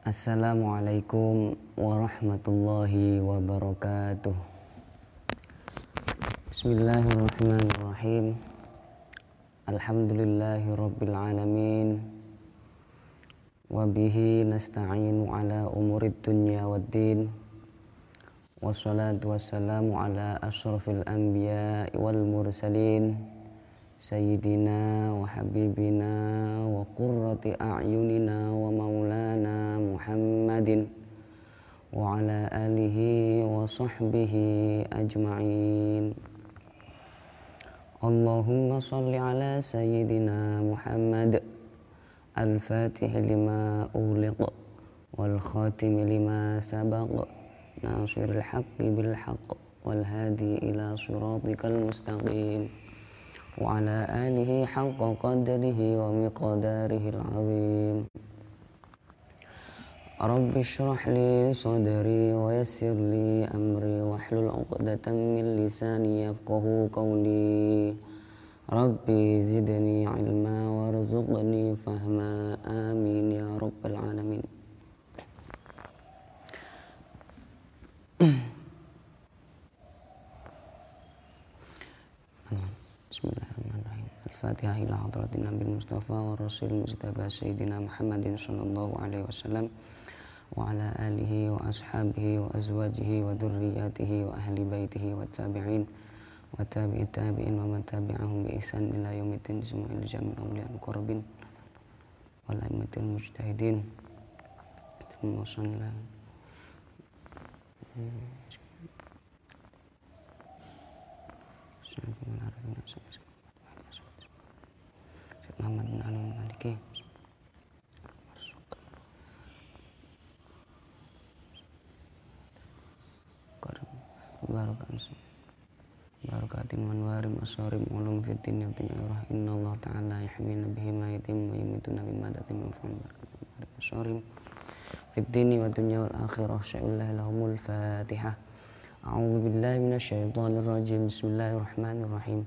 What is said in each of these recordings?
Assalamualaikum warahmatullahi wabarakatuh. Bismillahirrahmanirrahim. Alhamdulillahi rabbil alamin. Wabihi nasta'inu ala umurid dunya waddin. Wassalatu wassalamu ala ashrafil anbiya wal mursalin. Sayyidina wa habibina wa qurrati a'yunina wa maulana Muhammadin wa ala alihi wa sahbihi ajma'in. Allahumma salli ala sayyidina Muhammad al-fatih lima ughliq wal khatim lima sabaq nasiril haqqi bil haqq wal hadi ila siratikal mustaqim wa ala alihi haqqa qadrihi wa miqdarihi al-azim. Rabbi shrah li sadri wa yassir li amri wahlul 'uqdatam min lisani yafqahu qawli. Rabbi zidni ilma warzuqni fahma, amin ya rabbal alamin. Bismillahirrahmanirrahim. Al-Fatihah ila hadratin Nabi Mustafa wa Rasul Mustafa Sayyidina Muhammadin sallallahu alaihi wasallam wa ala alihi wa ashabihi wa azwajihi wa dhurriyyatihi wa ahli baitihi wa tabi'in wa tabi'i tabi'in wa man tabi'ahum bi ihsan ila yaumiddin. Bismillahil jamil awliya al-qurbin wal a'immatil mujtahidin. Bismillahirrahmanirrahim. Muhammad bin Ali Maliki. Barakatin manwarim asarim ulum fitin yang tinyarah. Inna Allah ta'ala yahmina bihima yatim wa yumituna bimadatim maf'ul barakatin asarim fitin wa dunya wal akhirah. Sya'ullah lahumul fatihah. A'udzu billahi minasyaitonir rajim. Bismillahirrahmanirrahim.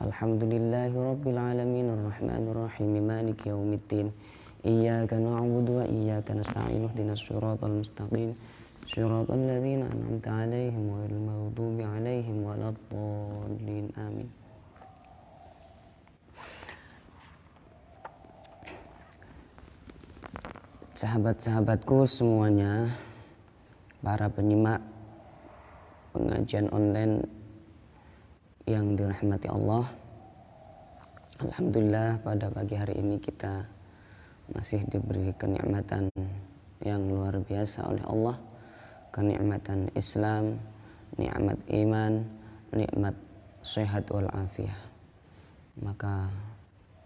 Alhamdulillahi rabbil alamin arrahmanir rahim maliki yaumiddin. Iyyaka na'budu wa iyyaka nasta'in ihdinas siratal mustaqim siratal ladzina an'amta 'alaihim ghairil maghdubi 'alaihim waladdallin. Amin. Sahabat-sahabatku semuanya, para penyimak pengajian online yang dirahmati Allah, alhamdulillah pada pagi hari ini kita masih diberi kenikmatan yang luar biasa oleh Allah, kenikmatan Islam, nikmat iman, nikmat sehat wal afiah. Maka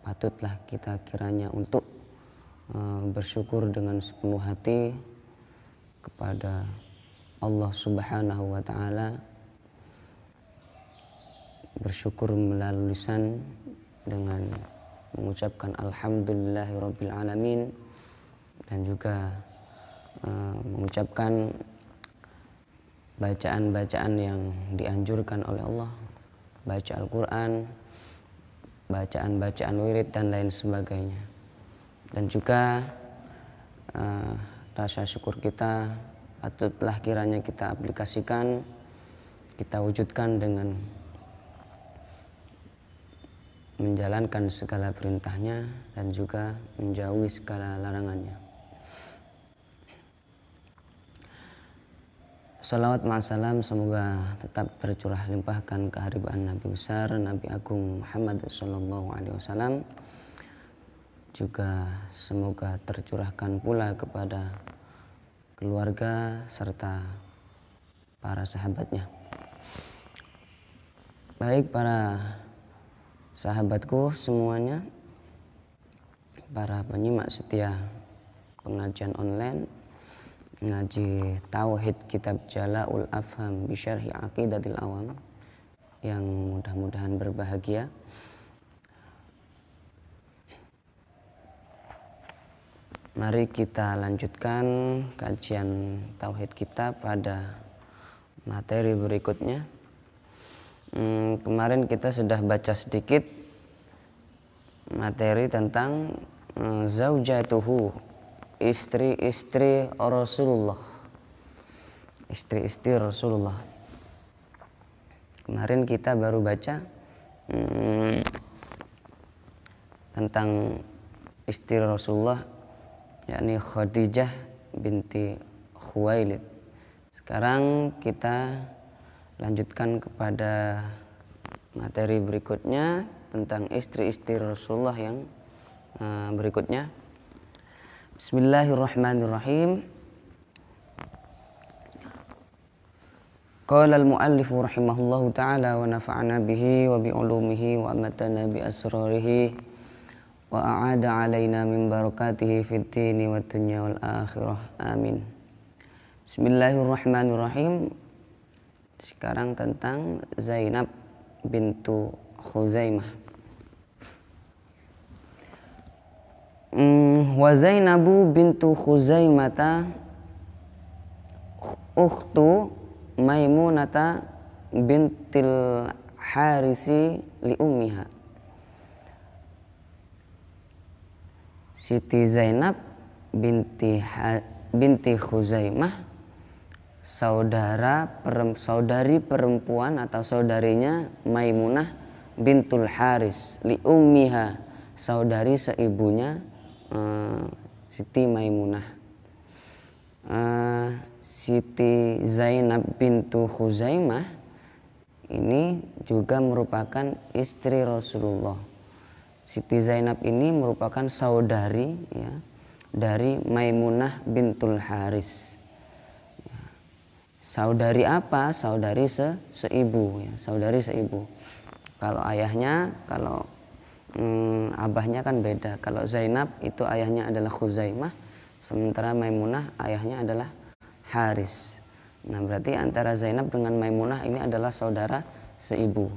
patutlah kita kiranya untuk bersyukur dengan sepenuh hati kepada Allah Subhanahu wa ta'ala, bersyukur melalui lisan dengan mengucapkan alhamdulillahirabbil alamin, dan juga mengucapkan bacaan-bacaan yang dianjurkan oleh Allah, baca Al-Quran, bacaan-bacaan wirid dan lain sebagainya. Dan juga rasa syukur kita patutlah kiranya kita aplikasikan, kita wujudkan dengan menjalankan segala perintahnya dan juga menjauhi segala larangannya. Salawat ma'asalam semoga tetap bercurah limpahkan keharibaan Nabi besar, Nabi Agung Muhammad sallallahu alaihi wasallam. Juga semoga tercurahkan pula kepada keluarga serta para sahabatnya. Baik para sahabatku semuanya, para penyimak setia pengajian online ngaji Tauhid Kitab Jala'ul Afham bi Syarhi Aqidatil Awam yang mudah-mudahan berbahagia. Mari kita lanjutkan kajian Tauhid kita pada materi berikutnya. Kemarin kita sudah baca sedikit materi tentang zaujatuhu, istri-istri Rasulullah. Istri-istri Rasulullah. Kemarin kita baru baca tentang istri Rasulullah, yakni Khadijah binti Khuwailid. Sekarang kita lanjutkan kepada materi berikutnya tentang istri-istri Rasulullah yang berikutnya. Bismillahirrahmanirrahim. Qala al-muallif rahimahullahu ta'ala wa nafa'ana bihi wa bi ulumihi wa amatana bi asrarihi wa a'ada alaina min barakatihi fid dini wad dunya wal akhirah. Amin. Bismillahirrahmanirrahim. Sekarang tentang Zainab bintu Khuzaimah. Wa Zainabu bintu Khuzaimata ukhtu Maimunata bintil Harisi li ummiha. Siti Zainab binti Khuzaimah, saudari perempuan atau saudarinya Maimunah bintul Haris, li ummiha, saudari seibunya Siti Maimunah. Siti Zainab bintu Khuzaimah ini juga merupakan istri Rasulullah. Siti Zainab ini merupakan saudari ya, dari Maimunah bintul Haris. Saudari apa? Saudari seibu ya, saudari seibu. Kalau ayahnya, kalau abahnya kan beda. Kalau Zainab itu ayahnya adalah Khuzaimah, sementara Maimunah ayahnya adalah Haris. Nah, berarti antara Zainab dengan Maimunah ini adalah saudara seibu.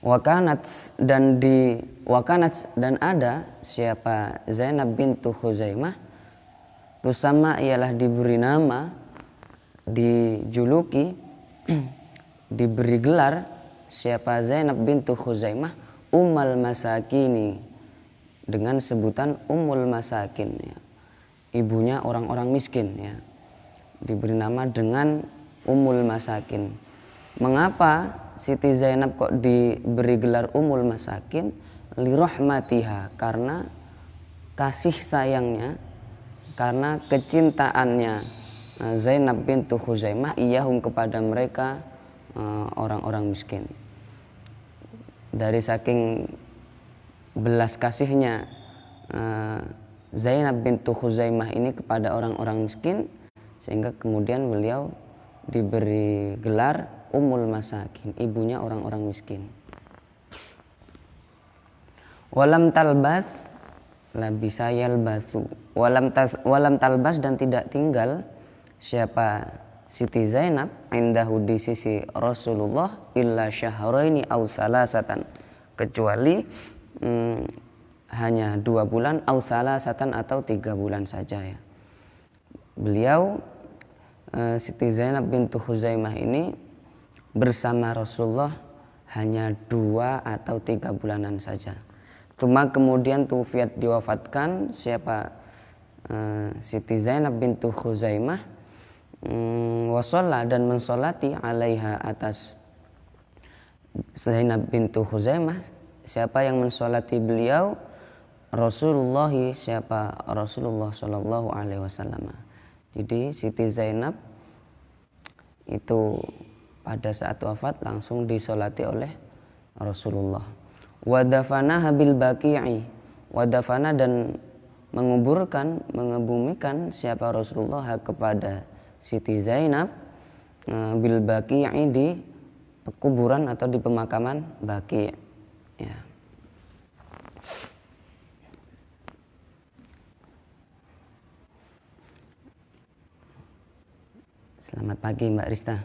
Wakanat dan ada siapa Zainab bintu Khuzaimah, tusama ialah diberi nama, dijuluki, diberi gelar siapa Zainab bintu Khuzaimah Ummul Masakini, dengan sebutan Ummul Masakin ya. Ibunya orang-orang miskin ya. Diberi nama dengan Ummul Masakin. Mengapa Siti Zainab kok diberi gelar Ummul Masakin? Li rahmatiha, karena kasih sayangnya, karena kecintaannya Zainab bintu Khuzaimah iyahum kepada mereka orang-orang miskin. Dari saking belas kasihnya Zainab bintu Khuzaimah ini kepada orang-orang miskin, sehingga kemudian beliau diberi gelar Ummul Masakin, ibunya orang-orang miskin. Walam talbas labisa yalbasu, walam talbas dan tidak tinggal siapa Siti Zainab indahu di sisi Rasulullah illa syahraini aw salasatan, kecuali hanya 2 bulan, aw salasatan atau 3 bulan saja ya. Beliau Siti Zainab bintu Khuzaimah ini bersama Rasulullah hanya 2 atau 3 bulanan saja. Cuma kemudian tufiat diwafatkan siapa Siti Zainab bintu Khuzaimah, wasalla dan mensolati alaiha atas Zainab bintu Khuzaimah, siapa yang mensolati beliau? Rasulullah, siapa Rasulullah Shallallahu Alaihi Wasallam. Jadi Siti Zainab itu pada saat wafat langsung disolati oleh Rasulullah. Wadafana habil baqi'i, wadafana dan mengebumikan siapa Rasulullah kepada Siti Zainab bil baqi'i, di kuburan atau di pemakaman Baqi' ya. Selamat pagi Mbak Rista.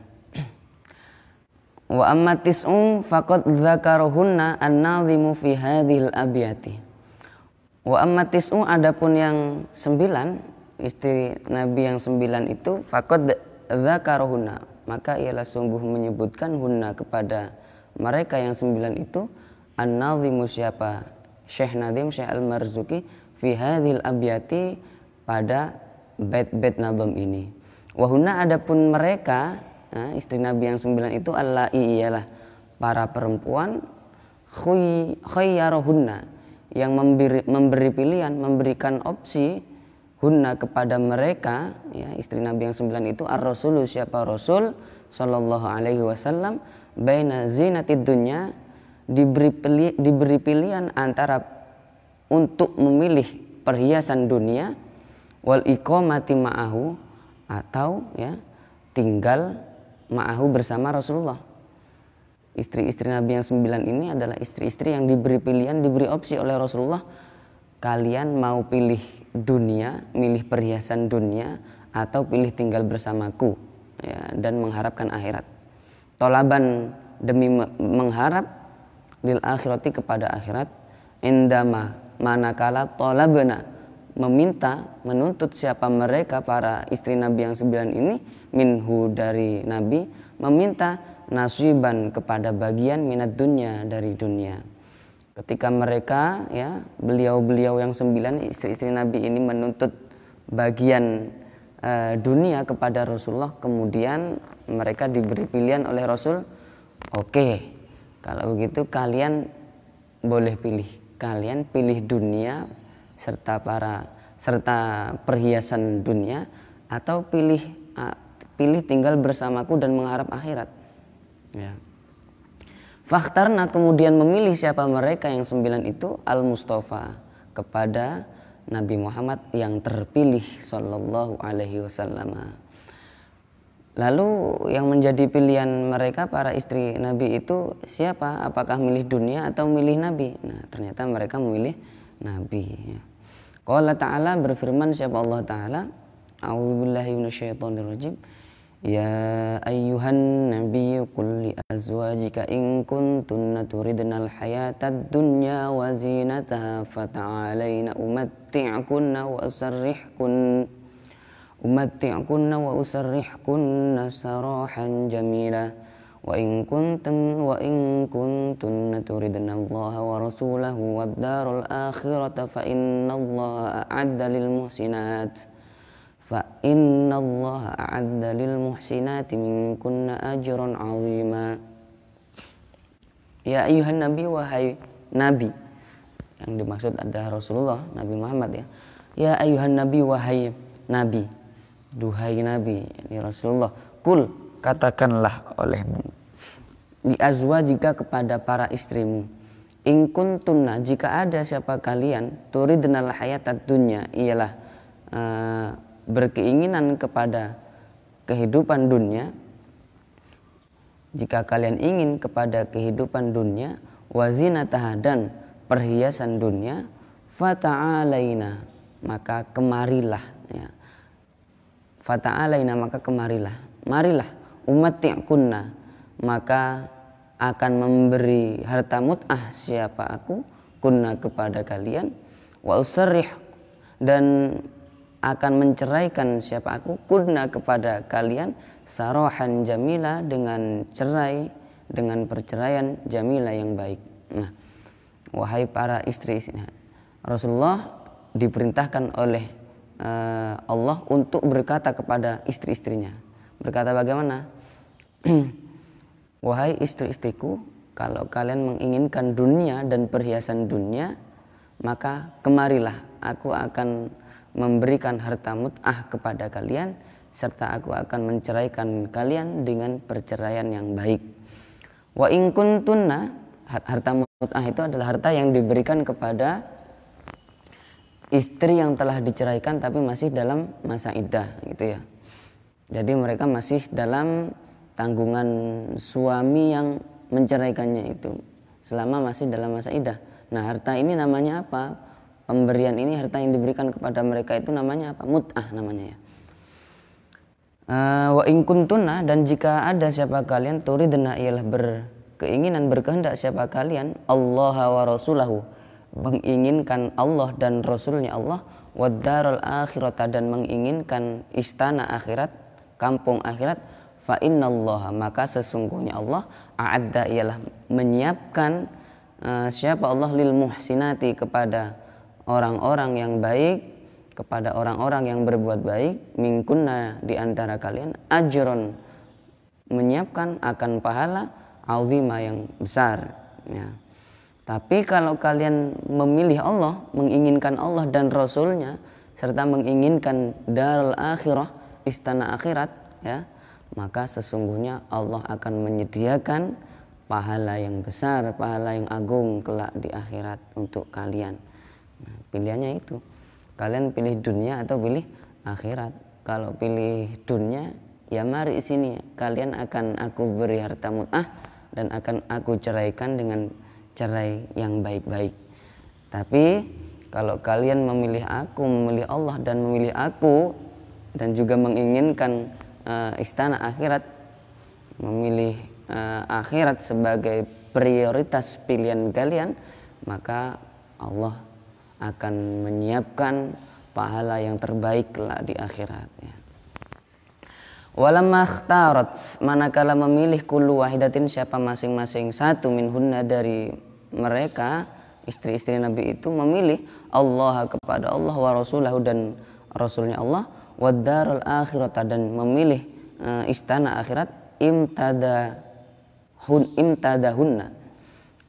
Wa amma tis'um faqad dzakaruhunna an-nazimu fi hadhil abyati. Wa amma tis'u, adapun yang 9, istri Nabi yang 9 itu, faqad dzakaruhunna, maka ialah sungguh menyebutkan hunna kepada mereka yang 9 itu, an-nazimu siapa Syekh Nazim Syekh Al-Marzuki fi hadhil abyati pada bait-bait nadham ini. Wa hunna adapun mereka, istri Nabi yang 9 itu allai ialah para perempuan khayyaruhunna yang memberi pilihan, memberikan opsi hunna kepada mereka, ya, istri Nabi yang 9 itu ar-rasulu siapa Rasul sallallahu alaihi wasallam baina zinatid dunya, diberi pilihan antara untuk memilih perhiasan dunia wal iqamati ma'ahu, atau ya tinggal ma'ahu bersama Rasulullah. Istri-istri Nabi yang 9 ini adalah istri-istri yang diberi pilihan, diberi opsi oleh Rasulullah. Kalian mau pilih dunia, milih perhiasan dunia, atau pilih tinggal bersamaku, ya, dan mengharapkan akhirat. Tolaban demi mengharap lil akhirati kepada akhirat. Indama manakala tolabna meminta, menuntut siapa mereka para istri Nabi yang 9 ini minhu dari Nabi, meminta nasiban kepada bagian minat dunia dari dunia. Ketika mereka, ya, beliau-beliau yang 9 istri-istri Nabi ini menuntut bagian dunia kepada Rasulullah, kemudian mereka diberi pilihan oleh Rasul, oke, kalau begitu kalian boleh pilih, kalian pilih dunia serta perhiasan dunia, atau pilih tinggal bersamaku dan mengharap akhirat. Ya. Fakhtarna, kemudian memilih siapa mereka yang 9 itu al-Mustafa, kepada Nabi Muhammad yang terpilih sallallahu alaihi wasallam. Lalu yang menjadi pilihan mereka para istri Nabi itu siapa? Apakah milih dunia atau milih Nabi? Nah, ternyata mereka memilih Nabi, ya. Qala ta'ala, berfirman siapa Allah Ta'ala, a'udzubillahi minasyaitonirrajim. Ya ayyuhan nabiyyu qul li azwajika in kuntunna turidnal hayatad dunya wa zinataha fata'alaina umatti'kunna wa usarrihkunna sarahan jamila wa in kuntunna turidnallaha wa rasulahu wad daral akhirata fa innallaha a'adda lil muhsinati minkunna ajran 'azima. Ya ayuhan nabi, wahai nabi, yang dimaksud adalah Rasulullah Nabi Muhammad, ya. Ya ayuhan nabi, wahai nabi, duhai nabi, yakni Rasulullah, kul, katakanlah olehmu, di azwajika kepada para istrimu, in kuntunna, jika ada siapa kalian, turidnal hayatad dunya, ialah berkeinginan kepada kehidupan dunia, jika kalian ingin kepada kehidupan dunia, wazinataha, dan perhiasan dunia, fata'alaina, maka kemarilah, ya. Fata'alaina, maka kemarilah, marilah, umatti'kunna, maka akan memberi harta mut'ah siapa aku, kunna kepada kalian, wa usarrih, dan akan menceraikan siapa aku, kunna kepada kalian, sarahan jamila, dengan cerai, dengan perceraian jamila yang baik. Nah, wahai para istri, Rasulullah diperintahkan oleh Allah untuk berkata kepada istri-istrinya. Berkata bagaimana? Wahai istri-istriku, kalau kalian menginginkan dunia dan perhiasan dunia, maka kemarilah, aku akan memberikan harta mut'ah kepada kalian, serta aku akan menceraikan kalian dengan perceraian yang baik. Wa in kuntunna, harta mut'ah itu adalah harta yang diberikan kepada istri yang telah diceraikan tapi masih dalam masa iddah, gitu ya. Jadi mereka masih dalam tanggungan suami yang menceraikannya itu selama masih dalam masa iddah. Nah, harta ini namanya apa? Pemberian ini, harta yang diberikan kepada mereka itu namanya apa? Mut'ah namanya, ya. Wa in kuntunna, dan jika ada siapa kalian, turidna, ialah berkeinginan, berkehendak siapa kalian, Allah wa rasulahu, menginginkan Allah dan Rasulnya Allah, wad daral akhirata, dan menginginkan istana akhirat, kampung akhirat, fa innallaha, maka sesungguhnya Allah, a'adda, ialah menyiapkan siapa Allah, lil muhsinati, kepada orang-orang yang baik, kepada orang-orang yang berbuat baik, minkunna di antara kalian, ajron, menyiapkan akan pahala azima yang besar ya. Tapi kalau kalian memilih Allah, menginginkan Allah dan Rasulnya, serta menginginkan darul akhirah, istana akhirat ya, maka sesungguhnya Allah akan menyediakan pahala yang besar, pahala yang agung kelak di akhirat untuk kalian. Nah, pilihannya itu, kalian pilih dunia atau pilih akhirat. Kalau pilih dunia, ya mari sini, kalian akan aku beri harta mut'ah dan akan aku ceraikan dengan cerai yang baik-baik. Tapi kalau kalian memilih aku, memilih Allah dan memilih aku, dan juga menginginkan istana akhirat, memilih akhirat sebagai prioritas pilihan kalian, maka Allah akan menyiapkan pahala yang terbaik kelak di akhirat ya. Walamma ikhtarat, manakala memilih kullu wahidatin, siapa masing-masing satu minhunna dari mereka, istri-istri Nabi itu memilih Allah kepada Allah, wa rasulahu dan rasulnya Allah, wa darul akhirata dan memilih istana akhirat,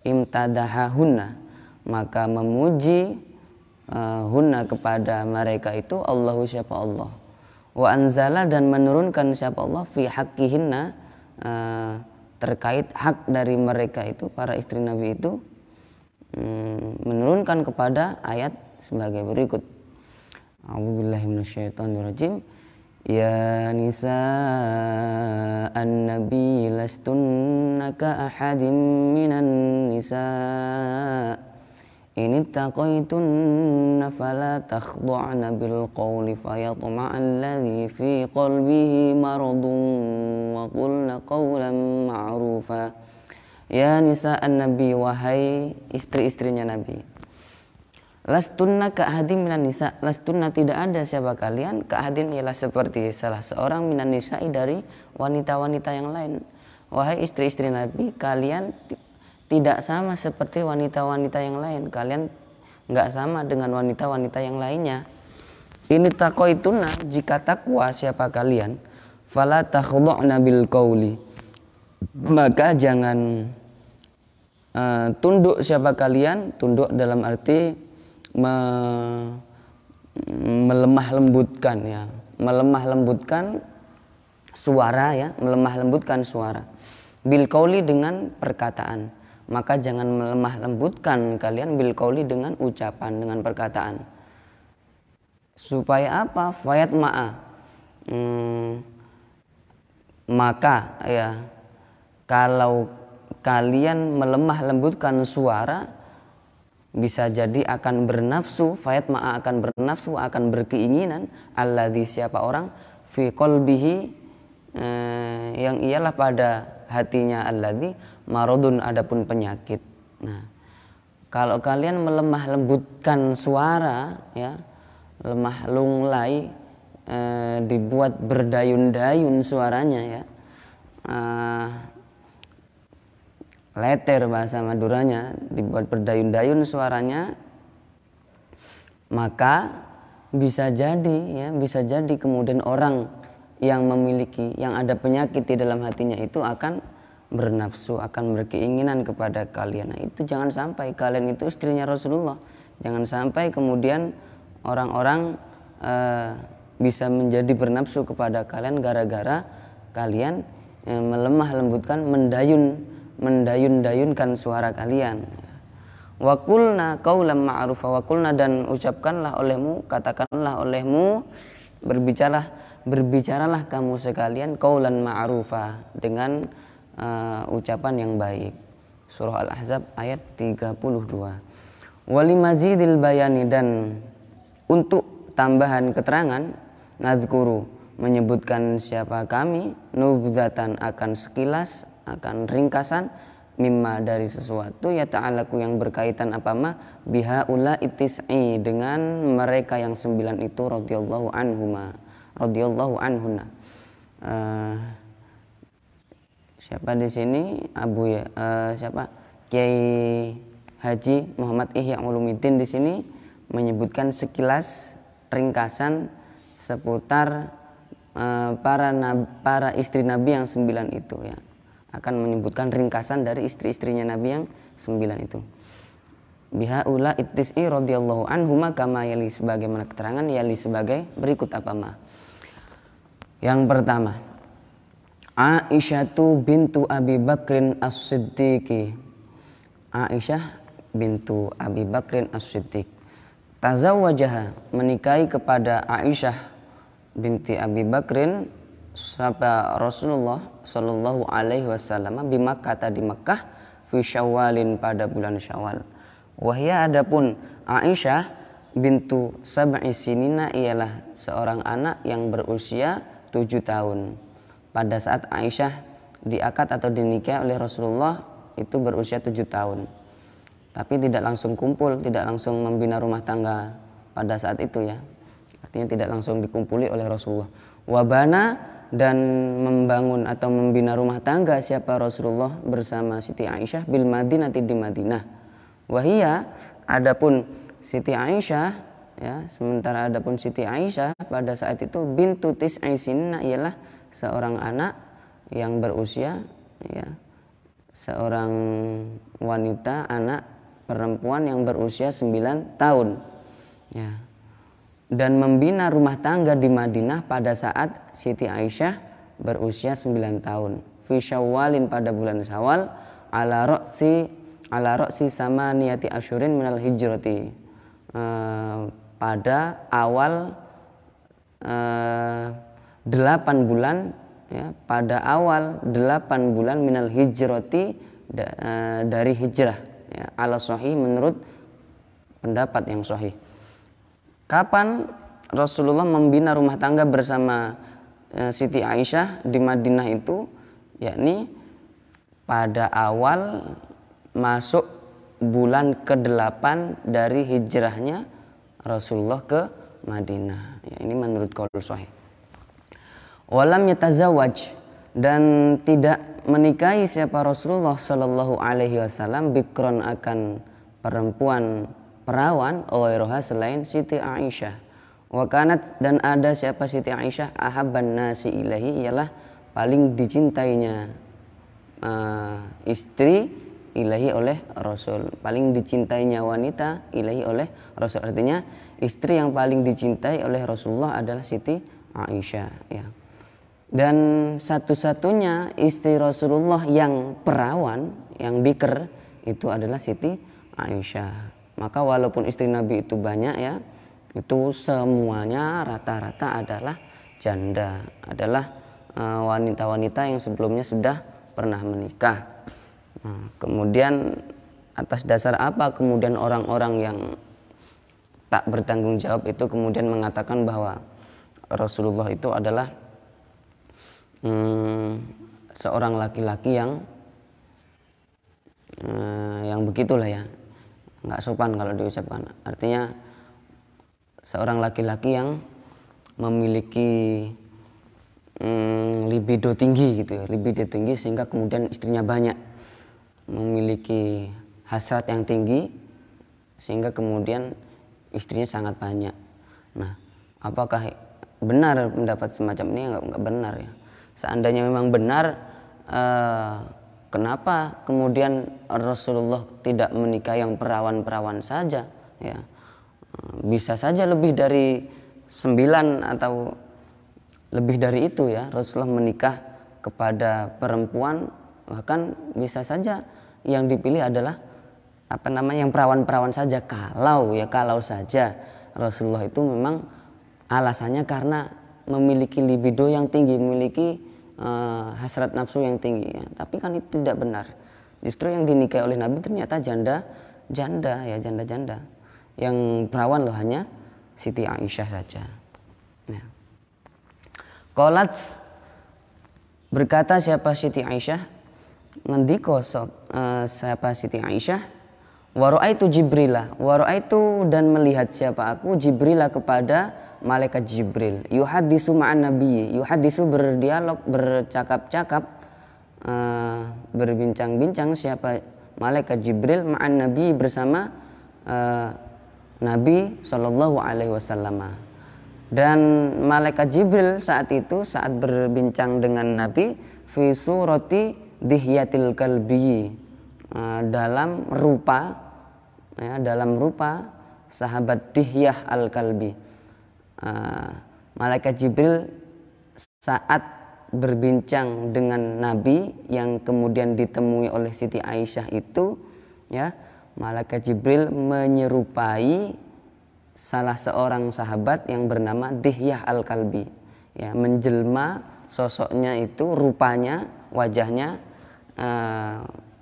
imtadahahunna, maka memuji hunna kepada mereka itu Allahu siapa Allah, wa anzala dan menurunkan siapa Allah fi haqqihinna terkait hak dari mereka itu, para istri Nabi itu, menurunkan kepada ayat sebagai berikut. A'udzubillahi minasyaitonirrajim. Ya nisa an-nabi lastunna ka ahadin minan nisa in ittaqaytunna fala takhdu'na bil qawli fayatma'a alladhi fi qalbihi maradun wa qulna qawlan ma'rufa. Ya nisa an-nabi, wahai istri-istrinya Nabi, lastunna ka'ahadin minan nisa, lastunna tidak ada siapa kalian, ka'ahadin ialah seperti salah seorang minan nisa'i dari wanita-wanita yang lain. Wahai istri-istri Nabi, kalian tidak sama seperti wanita-wanita yang lain, kalian enggak sama dengan wanita-wanita yang lainnya. Ini taqaituna, jika takwa siapa kalian, fala takhdu'na bil qawli, maka jangan tunduk siapa kalian, tunduk dalam arti melemah lembutkan ya, melemah lembutkan suara ya, melemah lembutkan suara, bil qauli dengan perkataan, maka jangan melemah lembutkan kalian bil qauli dengan ucapan, dengan perkataan. Supaya apa? Fayat ma'a, maka ya, kalau kalian melemah lembutkan suara, bisa jadi akan bernafsu, fayat ma'a akan bernafsu, akan berkeinginan, alladzi siapa orang, fi qalbihi yang ialah pada hatinya, alladzi maradun adapun penyakit. Nah, kalau kalian melemah lembutkan suara ya, lemah lunglai, dibuat berdayun-dayun suaranya ya, leter bahasa Maduranya, dibuat berdayun-dayun suaranya, maka bisa jadi ya, bisa jadi kemudian orang yang memiliki, yang ada penyakit di dalam hatinya itu akan bernafsu, akan berkeinginan kepada kalian. Nah, itu jangan sampai, kalian itu istrinya Rasulullah, jangan sampai kemudian orang-orang bisa menjadi bernafsu kepada kalian gara-gara kalian melemah lembutkan, mendayun-dayunkan suara kalian. Wa qulna qaulan ma'rufa, wa qulna dan ucapkanlah olehmu, katakanlah olehmu, berbicaralah kamu sekalian qaulan ma'rufa, dengan ucapan yang baik. Surah Al-Ahzab ayat 32. Walimazidil bayani, dan untuk tambahan keterangan, nadzkuru menyebutkan siapa kami, nubdzatan akan sekilas, akan ringkasan, mimma dari sesuatu, ya ta'alaku yang berkaitan apa ma, biha ula itis'i dengan mereka yang 9 itu, radhiyallahu anhuma, radhiyallahu anhunna. Siapa di sini siapa Kiai Haji Muhammad Ihya Ulumuddin di sini menyebutkan sekilas ringkasan seputar para istri Nabi yang 9 itu ya. Akan menyebutkan ringkasan dari istri-istrinya Nabi yang 9 itu. Bihaula ittis'i radhiyallahu anhuma kama yali, sebagaimana keterangan yali sebagai berikut apa ma. Yang pertama, Aisyatu bintu Abi Bakrin As-Siddiqi. Aisyah bintu Abi Bakrin As-Siddiq. Tazawwajaha, menikahi kepada Aisyah binti Abi Bakrin sahabat Rasulullah sallallahu alaihi wasallam di Makkah, di Makkah fi Syawalin, pada bulan Syawal. Wahya, adapun Aisyah bintu sab'i sinina, ialah seorang anak yang berusia 7 tahun. Pada saat Aisyah diakad atau dinikah oleh Rasulullah itu berusia 7 tahun. Tapi tidak langsung kumpul, tidak langsung membina rumah tangga pada saat itu ya. Artinya tidak langsung dikumpuli oleh Rasulullah. Wabana, dan membangun atau membina rumah tangga siapa Rasulullah bersama Siti Aisyah bil Madinah, di Madinah. Wahia, adapun Siti Aisyah ya, sementara adapun Siti Aisyah pada saat itu bintu tis'i sinna, ialah seorang anak yang berusia ya, seorang wanita, anak perempuan yang berusia 9 tahun ya. Dan membina rumah tangga di Madinah pada saat Siti Aisyah berusia 9 tahun. Fi Syawalin, pada bulan Syawal, ala roksi sama niyati asyurin minal hijrati, pada awal 8 bulan ya, pada awal 8 bulan minal hijrati, dari hijrah ya, ala sahih, menurut pendapat yang sahih. Kapan Rasulullah membina rumah tangga bersama Siti Aisyah di Madinah itu, yakni pada awal masuk bulan ke-8 dari hijrahnya Rasulullah ke Madinah ya, ini menurut qaul sahih. Walam yatazawwaj, dan tidak menikahi siapa Rasulullah sallallahu alaihi wasallam bikron, akan perempuan perawan, ghairuha, selain Siti Aisyah. Wa kanat, dan ada siapa Siti Aisyah, ahabban nasi ilahi, ialah paling dicintainya istri ilahi oleh Rasul, paling dicintainya wanita ilahi oleh Rasul. Artinya istri yang paling dicintai oleh Rasulullah adalah Siti Aisyah ya. Dan satu-satunya istri Rasulullah yang perawan, yang bikr, itu adalah Siti Aisyah. Maka walaupun istri Nabi itu banyak ya, itu semuanya rata-rata adalah janda, adalah wanita-wanita yang sebelumnya sudah pernah menikah. Nah, kemudian atas dasar apa kemudian orang-orang yang tak bertanggung jawab itu kemudian mengatakan bahwa Rasulullah itu adalah seorang laki-laki yang begitulah ya, nggak sopan kalau diucapkan. Artinya seorang laki-laki yang memiliki libido tinggi gitu ya, libido tinggi sehingga kemudian istrinya banyak, memiliki hasrat yang tinggi sehingga kemudian istrinya sangat banyak. Nah, apakah benar pendapat semacam ini? Enggak benar ya. Seandainya memang benar, kenapa kemudian Rasulullah tidak menikah yang perawan-perawan saja ya? Bisa saja lebih dari 9 atau lebih dari itu ya, Rasulullah menikah kepada perempuan, bahkan bisa saja yang dipilih adalah yang perawan-perawan saja. Kalau saja Rasulullah itu memang alasannya karena memiliki libido yang tinggi, memiliki hasrat nafsu yang tinggi ya. Tapi kan itu tidak benar. Justru yang dinikahi oleh Nabi ternyata janda. Yang perawan loh hanya Siti Aisyah saja. Ya. Qalat, berkata siapa Siti Aisyah, ngendiko siapa Siti Aisyah, wa ra'aitu Jibrilah, dan melihat siapa aku Jibrilah kepada malaikat Jibril, yuhaddisu ma'an nabiyyi, yuhaddisu berdialog, bercakap-cakap, berbincang-bincang siapa malaikat Jibril ma'an nabi bersama Nabi Shallallahu Alaihi Wasallam. Dan malaikat Jibril saat itu saat berbincang dengan Nabi fi surati Dihyatil Kalbi, dalam rupa sahabat Dihyah al-Kalbi. Malaikat Jibril saat berbincang dengan Nabi yang kemudian ditemui oleh Siti Aisyah itu, ya, malaikat Jibril menyerupai salah seorang sahabat yang bernama Dihyah al-Kalbi, ya, menjelma sosoknya itu, rupanya, wajahnya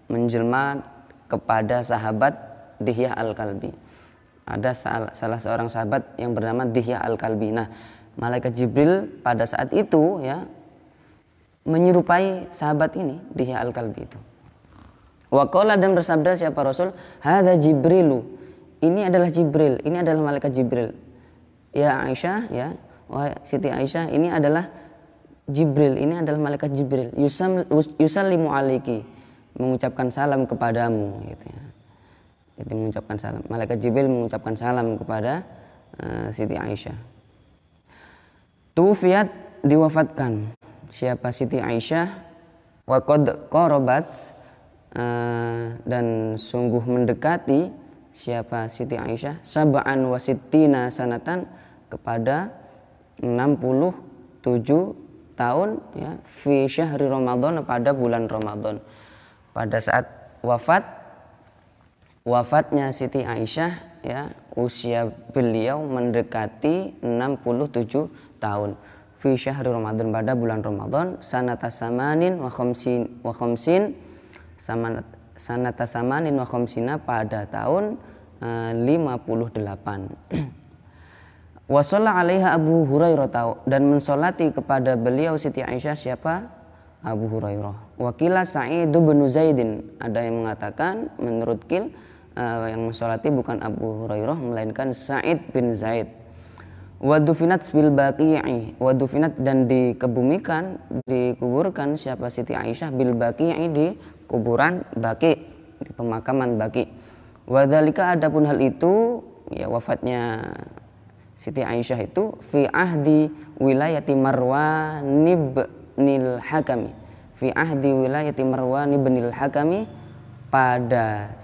menjelma kepada sahabat Dihyah al-Kalbi. Ada salah seorang sahabat yang bernama Dihyah al-Kalbi. Nah, malaikat Jibril pada saat itu, ya, menyerupai sahabat ini, Dihyah al-Kalbi itu. Wa qala, dan bersabda siapa Rasul, hadza Jibrilu, ini adalah Jibril, ini adalah malaikat Jibril. Ya Aisyah, ya, wahai Siti Aisyah, ini adalah Jibril, ini adalah malaikat Jibril. Yusallimu alaiki, mengucapkan salam kepadamu, gitu ya. Jadi mengucapkan salam. Malaikat Jibril mengucapkan salam kepada Siti Aisyah. Tufiat, diwafatkan siapa Siti Aisyah, wa qad qarabat, dan sungguh mendekati siapa Siti Aisyah sab'an wa sittina sanatan, kepada 67 tahun, ya, fi syahri Ramadan, pada bulan Ramadan. Pada saat wafatnya Siti Aisyah, ya, usia beliau mendekati 67 tahun. Fi syahri Ramadan, pada bulan Ramadan, sanata samanin wa khamsin, sanata samanin wa khamsina, pada tahun 58. Wa shalla 'alaiha Abu Hurairah, dan mensolati kepada beliau Siti Aisyah siapa? Abu Hurairah. Wakila Sa'id bin Zaidin, ada yang mengatakan menurut Qil yang mensolati bukan Abu Hurairah melainkan Sa'id bin Zaid. Wadufinat bil Baqi'i, wadufinat, dan dikuburkan siapa Siti Aisyah bil Baqi'i, di kuburan Baqi, di pemakaman Baqi. Wadzalika, adapun hal itu, ya, wafatnya Siti Aisyah itu fi ahdi wilayati Marwan ibnil Hakami, fi ahdi wilayati Marwan ibnil Hakami, pada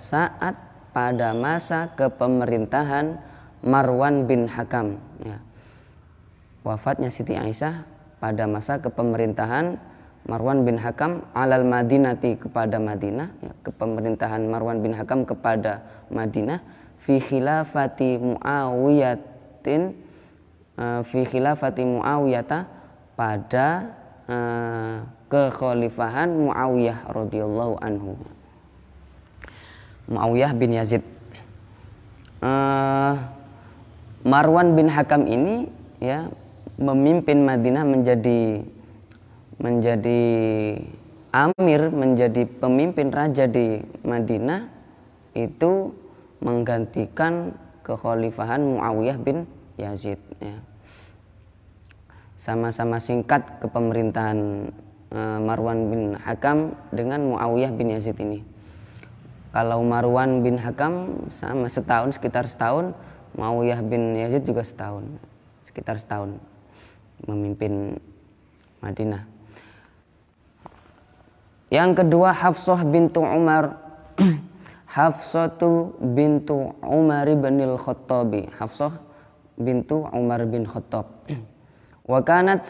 masa kepemerintahan Marwan bin Hakam, ya. Wafatnya Siti Aisyah pada masa kepemerintahan Marwan bin Hakam alal Madinati, kepada Madinah, ya, kepemerintahan Marwan bin Hakam kepada Madinah, fi khilafati Muawiyata, pada kekhalifahan Muawiyah radhiyallahu anhu. Muawiyah bin Yazid. Marwan bin Hakam ini, ya, memimpin Madinah, menjadi amir, menjadi pemimpin raja di Madinah, itu menggantikan kekhalifahan Muawiyah bin Yazid, ya. Sama-sama singkat kepemerintahan Marwan bin Hakam dengan Muawiyah bin Yazid ini. Kalau Marwan bin Hakam sama sekitar setahun, Muawiyah bin Yazid juga sekitar setahun memimpin Madinah. Yang kedua, Hafsah bintu Umar. Hafsatu bintu Umar bin al-Khattabi. Hafsah bintu Umar bin Khattab. Wa kanat,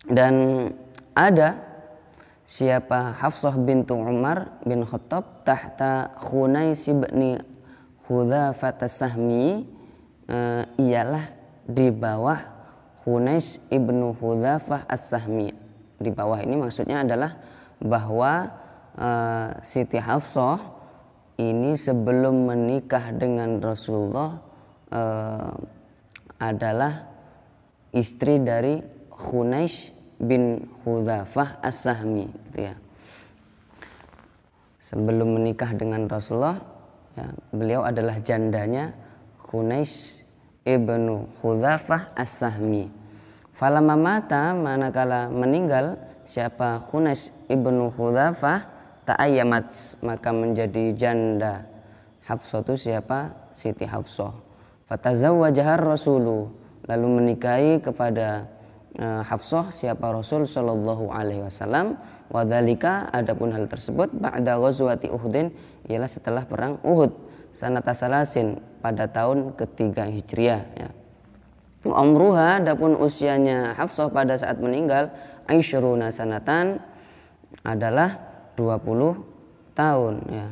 dan ada siapa Hafsah bintu Umar bin Khattab tahta Khunais bin Hudzafah as-Sahmi, ialah di bawah Khunais ibnu Hudzafah as-Sahmi. Di bawah ini maksudnya adalah bahwa Siti Hafsah ini sebelum menikah dengan Rasulullah adalah istri dari Khunais bin Hudzafah as-Sahmi, gitu ya. Sebelum menikah dengan Rasulullah, ya, beliau adalah jandanya Khunais ibnu Hudzafah as-Sahmi. Falamma mata, manakala meninggal siapa Khunais ibnu Hudzafah, ta'ayyamat, maka menjadi janda Hafsah itu siapa? Siti Hafsah. Fatazawwajahar Rasulu, lalu menikahi kepada Hafsah siapa Rasul sallallahu alaihi wasallam. Wadzalika, adapun hal tersebut ba'da ghazwati Uhudin, ialah setelah perang Uhud, sanata salasin, pada tahun ketiga Hijriah ya. Umruha, adapun usianya Hafsah pada saat meninggal, aisyuruna sanatan, adalah 20 tahun ya.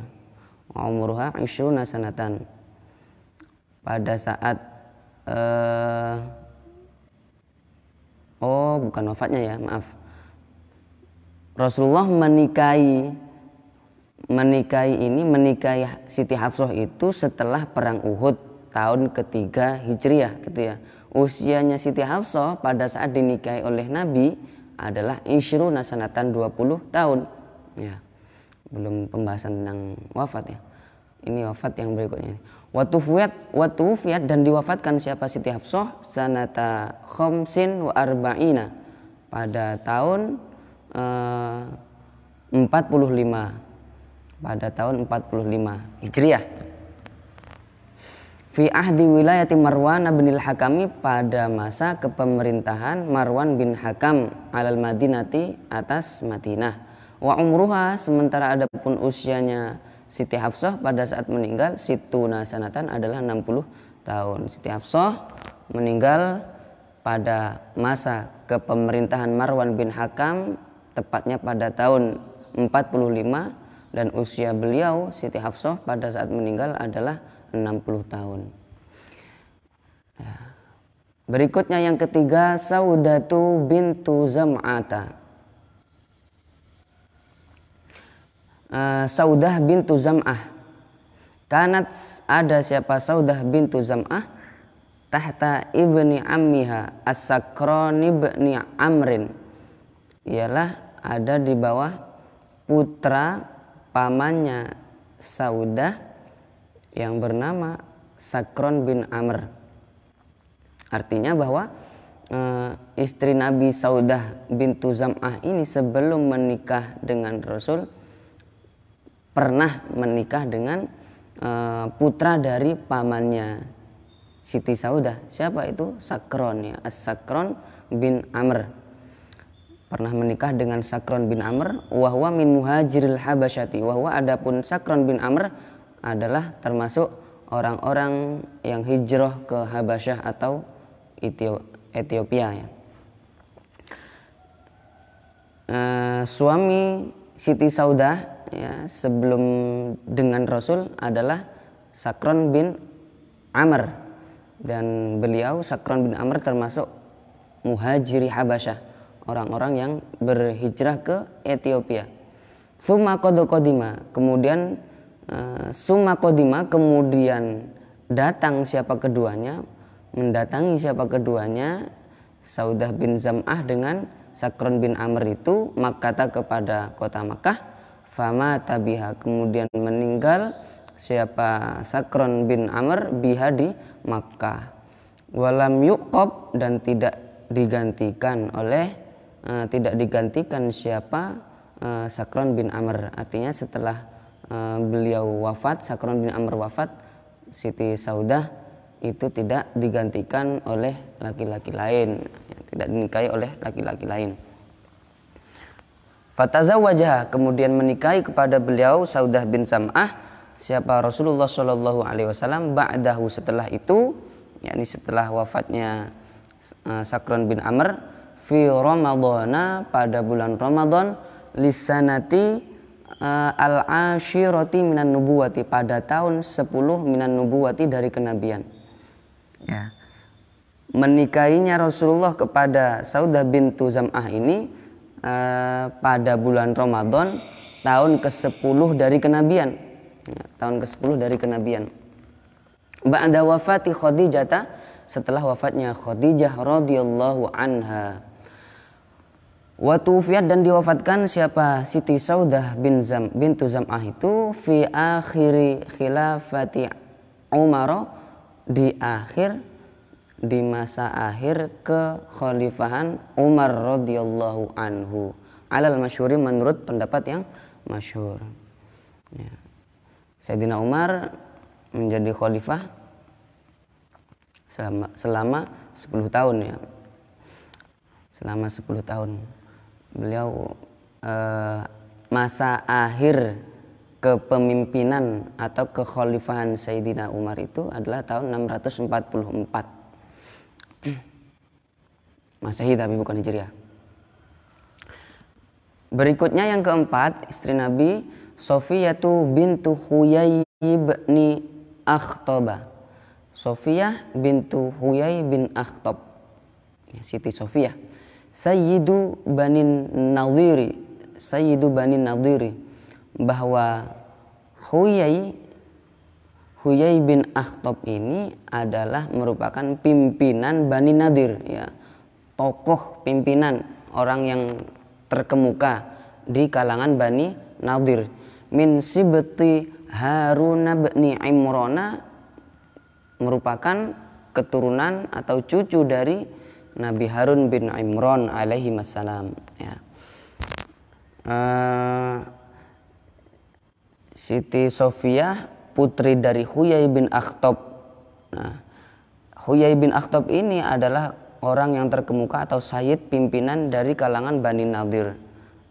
Umruha aisyuruna sanatan, pada saat bukan wafatnya ya, maaf. Rasulullah menikahi Siti Hafsah itu setelah perang Uhud tahun ketiga Hijriah gitu ya. Usianya Siti Hafsah pada saat dinikahi oleh Nabi adalah isyruna sanatan, 20 tahun ya. Belum pembahasan tentang wafat ya. Ini wafat yang berikutnya. Watufiyat, dan diwafatkan siapa Siti Hafsah sanata khamsin wa arba'ina, pada tahun 45, pada tahun 45 Hijriah. Fi ahdi wilayati Marwan bin al-Hakami, pada masa kepemerintahan Marwan bin Hakam alal Madinati, atas Madinah. Wa umruha, sementara adapun usianya Siti Hafsah pada saat meninggal situna sanatan, adalah 60 tahun. Siti Hafsah meninggal pada masa kepemerintahan Marwan bin Hakam, tepatnya pada tahun 45, dan usia beliau Siti Hafsah pada saat meninggal adalah 60 tahun. Berikutnya yang ketiga, Saudatu bintu Zam'ata. Saudah bintu Zam'ah. Kanat, ada siapa Saudah bintu Zam'ah, tahta ibni ammiha As-Sakran ibni Amrin, ialah ada di bawah putra pamannya Saudah yang bernama Sakron bin Amr. Artinya bahwa istri Nabi Saudah bintu Zam'ah ini sebelum menikah dengan Rasul pernah menikah dengan putra dari pamannya Siti Saudah. Siapa itu? Sakron ya, As-Sakron bin Amr. Pernah menikah dengan Sakron bin Amr. Wahwa min muhajiril habasyati. Wahwa, adapun Sakron bin Amr adalah termasuk orang-orang yang hijrah ke Habasyah atau Ethiopia ya. Suami Siti Saudah ya, sebelum dengan Rasul adalah Sakron bin Amr, dan beliau Sakron bin Amr termasuk muhajiri Habasyah, orang-orang yang berhijrah ke Ethiopia. Summa qadima, kemudian kemudian datang siapa keduanya, mendatangi siapa keduanya, Saudah bin Zam'ah dengan Sakron bin Amr itu, Makkah, kepada kota Makkah. Fama tabiha, kemudian meninggal siapa Sakron bin Amr biha, di Makkah. Walam yuqab, dan tidak digantikan siapa Sakron bin Amr. Artinya setelah beliau wafat, Sakron bin Amr wafat, Siti Saudah itu tidak digantikan oleh laki-laki lain, tidak dinikahi oleh laki-laki lain. Fatazawwajah, kemudian menikahi kepada beliau Saudah bin Zam'ah siapa Rasulullah Shallallahu Alaihi Wasallam ba'dahu, setelah itu, yakni setelah wafatnya Sakron bin Amr, fi Ramadana, pada bulan Ramadan, lisanati al-ashirati minan nubuwati, pada tahun 10 minan nubuwati, dari kenabian ya. Menikahinya Rasulullah kepada Saudah bintu Zam'ah ini pada bulan Ramadan tahun ke-10 dari kenabian ya, tahun ke-10 dari kenabian. Ba'da wafati Khadijah, setelah wafatnya Khadijah radhiyallahu anha. Wa tuwfiyat, dan diwafatkan siapa Siti Saudah bintu Zam'ah itu fi akhiri khilafati Umar, di masa akhir kekhalifahan Umar radhiyallahu anhu, alal masyhuri, menurut pendapat yang masyhur ya. Sayyidina Umar menjadi khalifah selama 10 tahun ya. Selama 10 tahun. Beliau masa akhir kepemimpinan atau kekhalifahan Sayyidina Umar itu adalah tahun 644 Masehi, tapi bukan Hijriah. Berikutnya yang keempat, istri Nabi Sofiyatu bintu Huyai bin Akhtab. Sofiyah bintu Huyai bin Akhtab, Siti Sofiyah, Sayyidu Banin Nadhiri, bahwa Huyai bin Akhtab ini adalah merupakan pimpinan Bani Nadir ya, tokoh pimpinan orang yang terkemuka di kalangan Bani Nadir, min sibti Harun bin Imran, merupakan keturunan atau cucu dari Nabi Harun bin Imran alaihi wassalam ya. Siti Sofiyah putri dari Huyai bin Akhtab. Nah, Huyai bin Akhtab ini adalah orang yang terkemuka atau sayyid pimpinan dari kalangan Bani Nadir.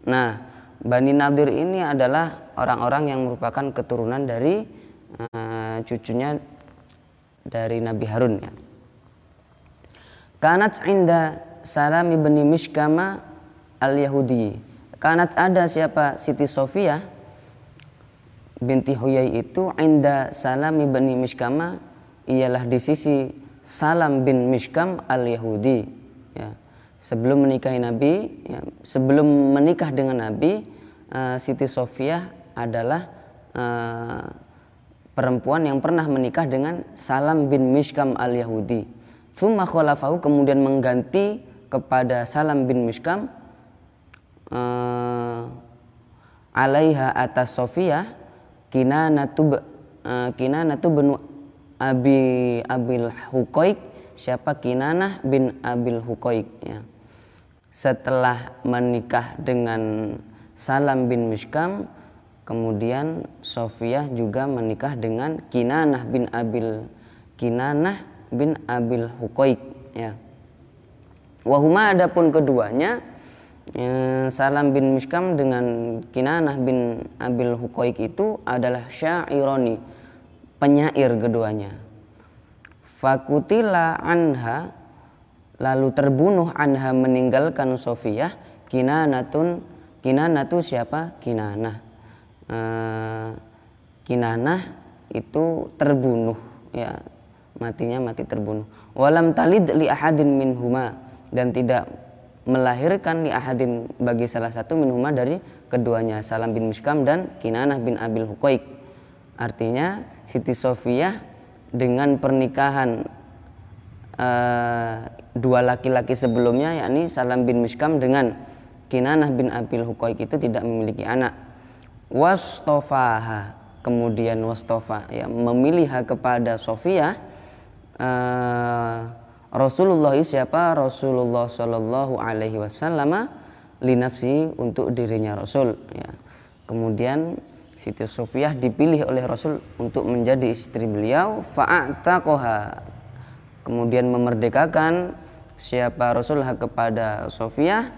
Nah, Bani Nadir ini adalah orang-orang yang merupakan keturunan dari cucunya dari Nabi Harun ya. Kanat inda Salam ibn Mishkama al-Yahudi. Kanat ada siapa Siti Sofiyah binti Huyai itu inda Salam ibn Mishkama, ialah di sisi Salam bin Mishkam al-Yahudi ya. Sebelum menikahi Nabi ya, sebelum menikah dengan Nabi, Siti Sofiyah adalah perempuan yang pernah menikah dengan Salam bin Mishkam al-Yahudi. Tsumma khalafahu, kemudian mengganti kepada Salam bin Mishkam alaiha atas Sofiyah Kinanatu bin Abil Huqaiq. Siapa? Kinanah bin Abil Huqaiq ya. Setelah menikah dengan Salam bin Mishkam, kemudian Sofiyah juga menikah dengan Kinanah bin Abil Huqaiq ya. Wahuma, adapun keduanya Salam bin Mishkam dengan Kinanah bin Abil Huqaiq itu adalah syaironi, penyair keduanya. Fakutila anha, lalu terbunuh anha meninggalkan Sofiyah Kinanatu siapa? Kinanah. Kinanah itu terbunuh ya, matinya mati terbunuh. Walam talid li ahadin minhuma, dan tidak melahirkan li ahadin bagi salah satu minhuma dari keduanya, Salam bin Mishkam dan Kinanah bin Abil Huqaiq. Artinya Siti Sofiyah dengan pernikahan dua laki-laki sebelumnya, yakni Salam bin Mishkam dengan Kinanah bin Abil Huqaiq itu tidak memiliki anak. Wastofaha, kemudian wastofa ya, memilih kepada Sofiyah Rasulullah, siapa? Rasulullah Shallallahu Alaihi Wasallam li nafsi, untuk dirinya Rasul ya. Kemudian Siti Sofiyah dipilih oleh Rasul untuk menjadi istri beliau. Fa'ataqoha, kemudian memerdekakan siapa? Rasul kepada Sofiyah.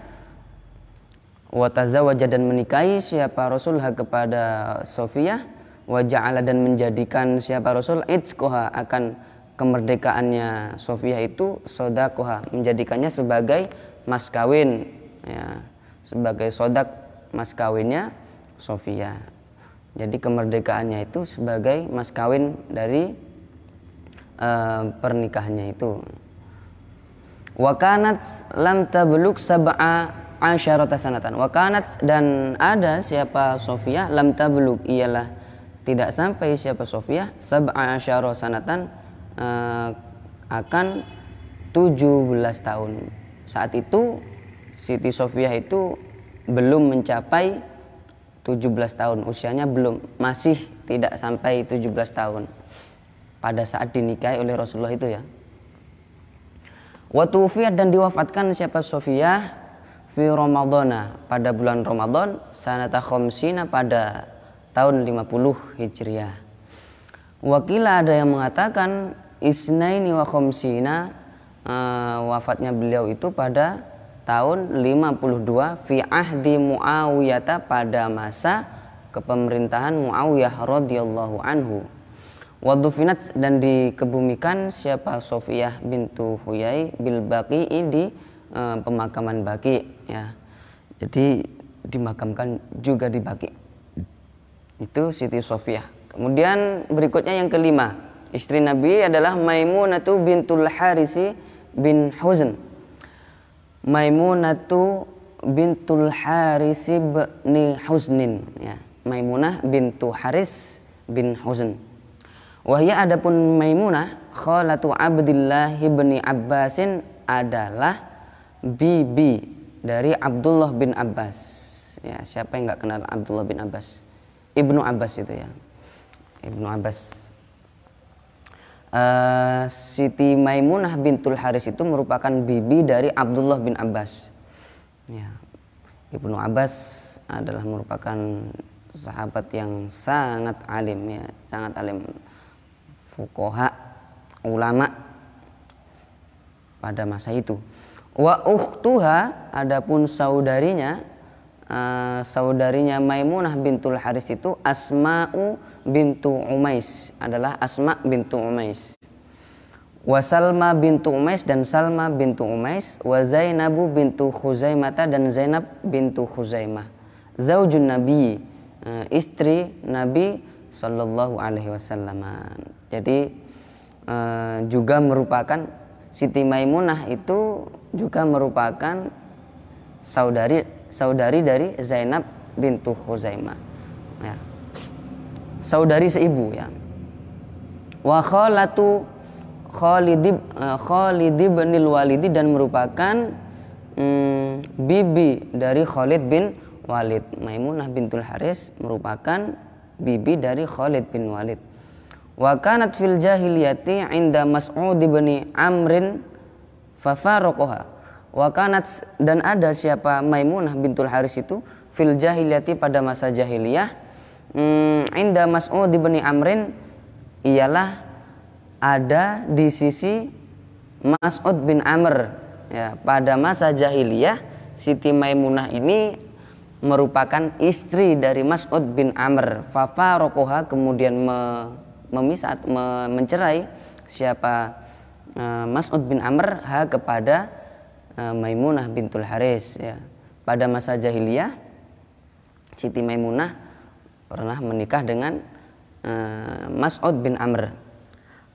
Wa tazawwaja, dan menikahi siapa? Rasul kepada Sofiyah. Wa ja'ala, dan menjadikan siapa? Rasul itqoha, akan kemerdekaannya Sofiyah itu sodakoha, menjadikannya sebagai mas kawin ya, sebagai sodak mas kawinnya Sofiyah. Jadi kemerdekaannya itu sebagai mas kawin dari pernikahannya itu. Wakanat lam tabluk sab'a asyarata sanatan. Wakanat, dan ada siapa Sofiyah, lam tabluk, ialah tidak sampai siapa Sofiyah sab'a asyara sanatan, akan 17 tahun. Saat itu Siti Sofiyah itu belum mencapai 17 tahun, usianya belum, masih tidak sampai 17 tahun pada saat dinikahi oleh Rasulullah itu ya. Wa tuwfiyat, dan diwafatkan siapa Sofiyah fi Ramadhana, pada bulan Ramadan, sanata khamsina, pada tahun 50 Hijriah. Wakila ada yang mengatakan isnaini wa khamsina, wafatnya beliau itu pada tahun 52 fi ahdi Muawiyah, pada masa kepemerintahan Muawiyah radhiyallahu anhu. Wadufinat dan dikebumikan siapa Sofiyah bintu Huyai bil Baqi'i di pemakaman Baqi ya. Jadi dimakamkan juga di Baqi. Itu Siti Sofiyah. Kemudian berikutnya yang kelima, istri Nabi adalah Maimunatu bintul Harisi bin Huzn. Maimunatu bintul Harisi bin Huznin ya. Maimunah bintu Haris bin Huzn. Wahya adapun Maimunah khalatu Abdillah bin Abbasin adalah bibi dari Abdullah bin Abbas. Ya, siapa yang enggak kenal Abdullah bin Abbas? Ibnu Abbas itu ya. Ibnu Abbas. Siti Maimunah bintul Haris itu merupakan bibi dari Abdullah bin Abbas. Ya. Ibnu Abbas adalah merupakan sahabat yang sangat alim ya, sangat alim, fuqaha, ulama pada masa itu. Wa ukhtuha adapun saudarinya, saudarinya Maimunah bintul Haris itu Asma'u bintu Umais, adalah Asma bintu Umais. Wa Salma bintu Umais dan Salma bintu Umais. Wa Zainabu bintu Khuzaimah dan Zainab bintu Khuzaimah. Zaujun Nabi, istri Nabi sallallahu alaihi wasallam. Jadi juga merupakan Siti Maimunah itu juga merupakan saudari dari Zainab bintu Khuzaimah. Ya. Saudari seibu ya. Wa khalatu Khalid bin Walid dan merupakan bibi dari Khalid bin Walid. Maimunah bintul Haris merupakan bibi dari Khalid bin Walid. Wa kanat fil jahiliyati 'inda Mas'ud bin Amrin fafaraqaha. Wa kanat dan ada siapa Maimunah bintul Haris itu fil jahiliyati pada masa jahiliyah, 'inda Mas'ud bin Amrin ialah ada di sisi Mas'ud bin Amr ya. Pada masa jahiliyah Siti Maimunah ini merupakan istri dari Mas'ud bin Amr. Fafaraqaha kemudian memisah, mencerai siapa Mas'ud bin Amr kepada Maimunah bintul Haris ya. Pada masa jahiliyah Siti Maimunah pernah menikah dengan Mas'ud bin Amr.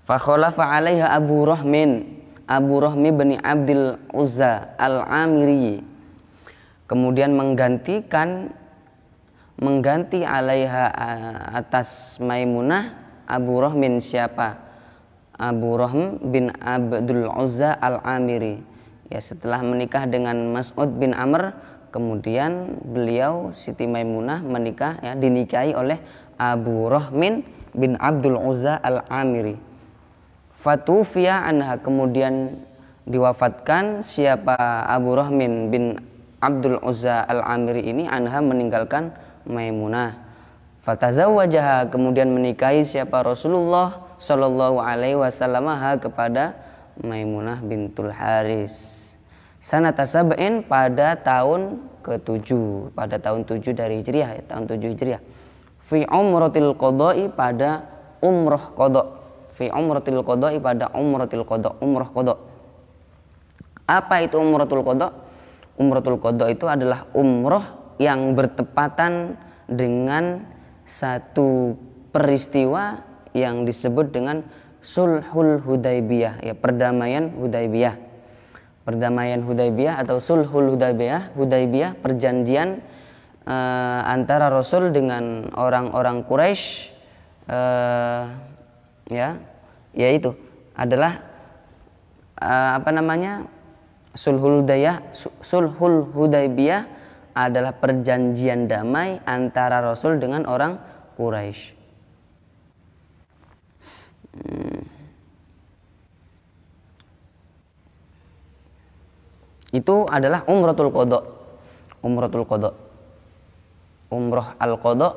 Fa khalafa 'alaiha Abu Rahmi bin Abdul Uzza al-Amiri. Kemudian mengganti 'alaiha atas Maimunah Abu Rahmin siapa? Abu Rahm bin Abdul Uzza al-Amiri. Ya, setelah menikah dengan Mas'ud bin Amr, kemudian beliau Siti Maimunah menikah ya, dinikahi oleh Abu Rahmin bin Abdul Uzza al-Amiri. Fatufiya anha kemudian diwafatkan siapa Abu Rahmin bin Abdul Uzza al-Amiri ini anha meninggalkan Maimunah. Fatazawwajaha kemudian menikahi siapa Rasulullah sallallahu alaihi wasallam kepada Maimunah bintul Haris. Sanata sab'in pada tahun ke-7, pada tahun 7 dari Hijriah ya, tahun 7 Hijriah. Fi umratil qada'i pada umrah qada'. Fi umratil qada'i pada umratil qada', umrah qada'. Apa itu umratul qada'? Umratul qada' itu adalah umrah yang bertepatan dengan satu peristiwa yang disebut dengan Sulhul Hudaybiyah ya, perdamaian Hudaybiyah. Perdamaian Hudaybiyah atau Sulhul Hudaybiyah perjanjian antara Rasul dengan orang-orang Quraisy ya, yaitu adalah Sulhul Hudaybiyah adalah perjanjian damai antara Rasul dengan orang Quraisy. Itu adalah umratul qada. Umratul qada. Umrah al-qada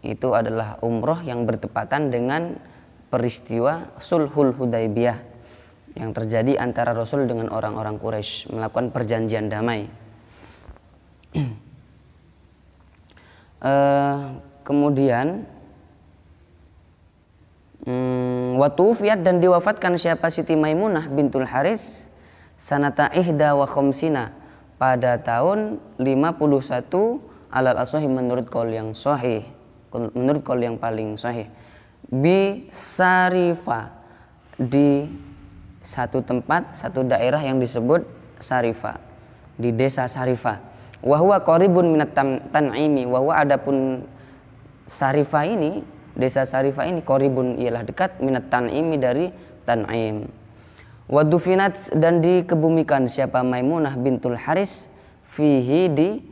itu adalah umroh yang bertepatan dengan peristiwa Sulhul Hudaybiyah yang terjadi antara Rasul dengan orang-orang Quraisy, melakukan perjanjian damai. Kemudian watufiyat, dan diwafatkan siapa Siti Maimunah bintul Haris sanata ihda wa khamsina, pada tahun 51 alal as-sahih, menurut qaul yang sahih, menurut qaul yang paling sahih, bi Sarifa, di satu tempat, satu daerah yang disebut Sarifa, di desa Sarifa. Wa huwa qaribun minat Tan'imi, wa huwa, adapun Sarifa ini, desa Sarifa ini, qaribun ialah dekat, minat Tan'imi, dari Tan'im. Wa dufinat, dan dikebumikan siapa Maimunah bintul Haris fihi, di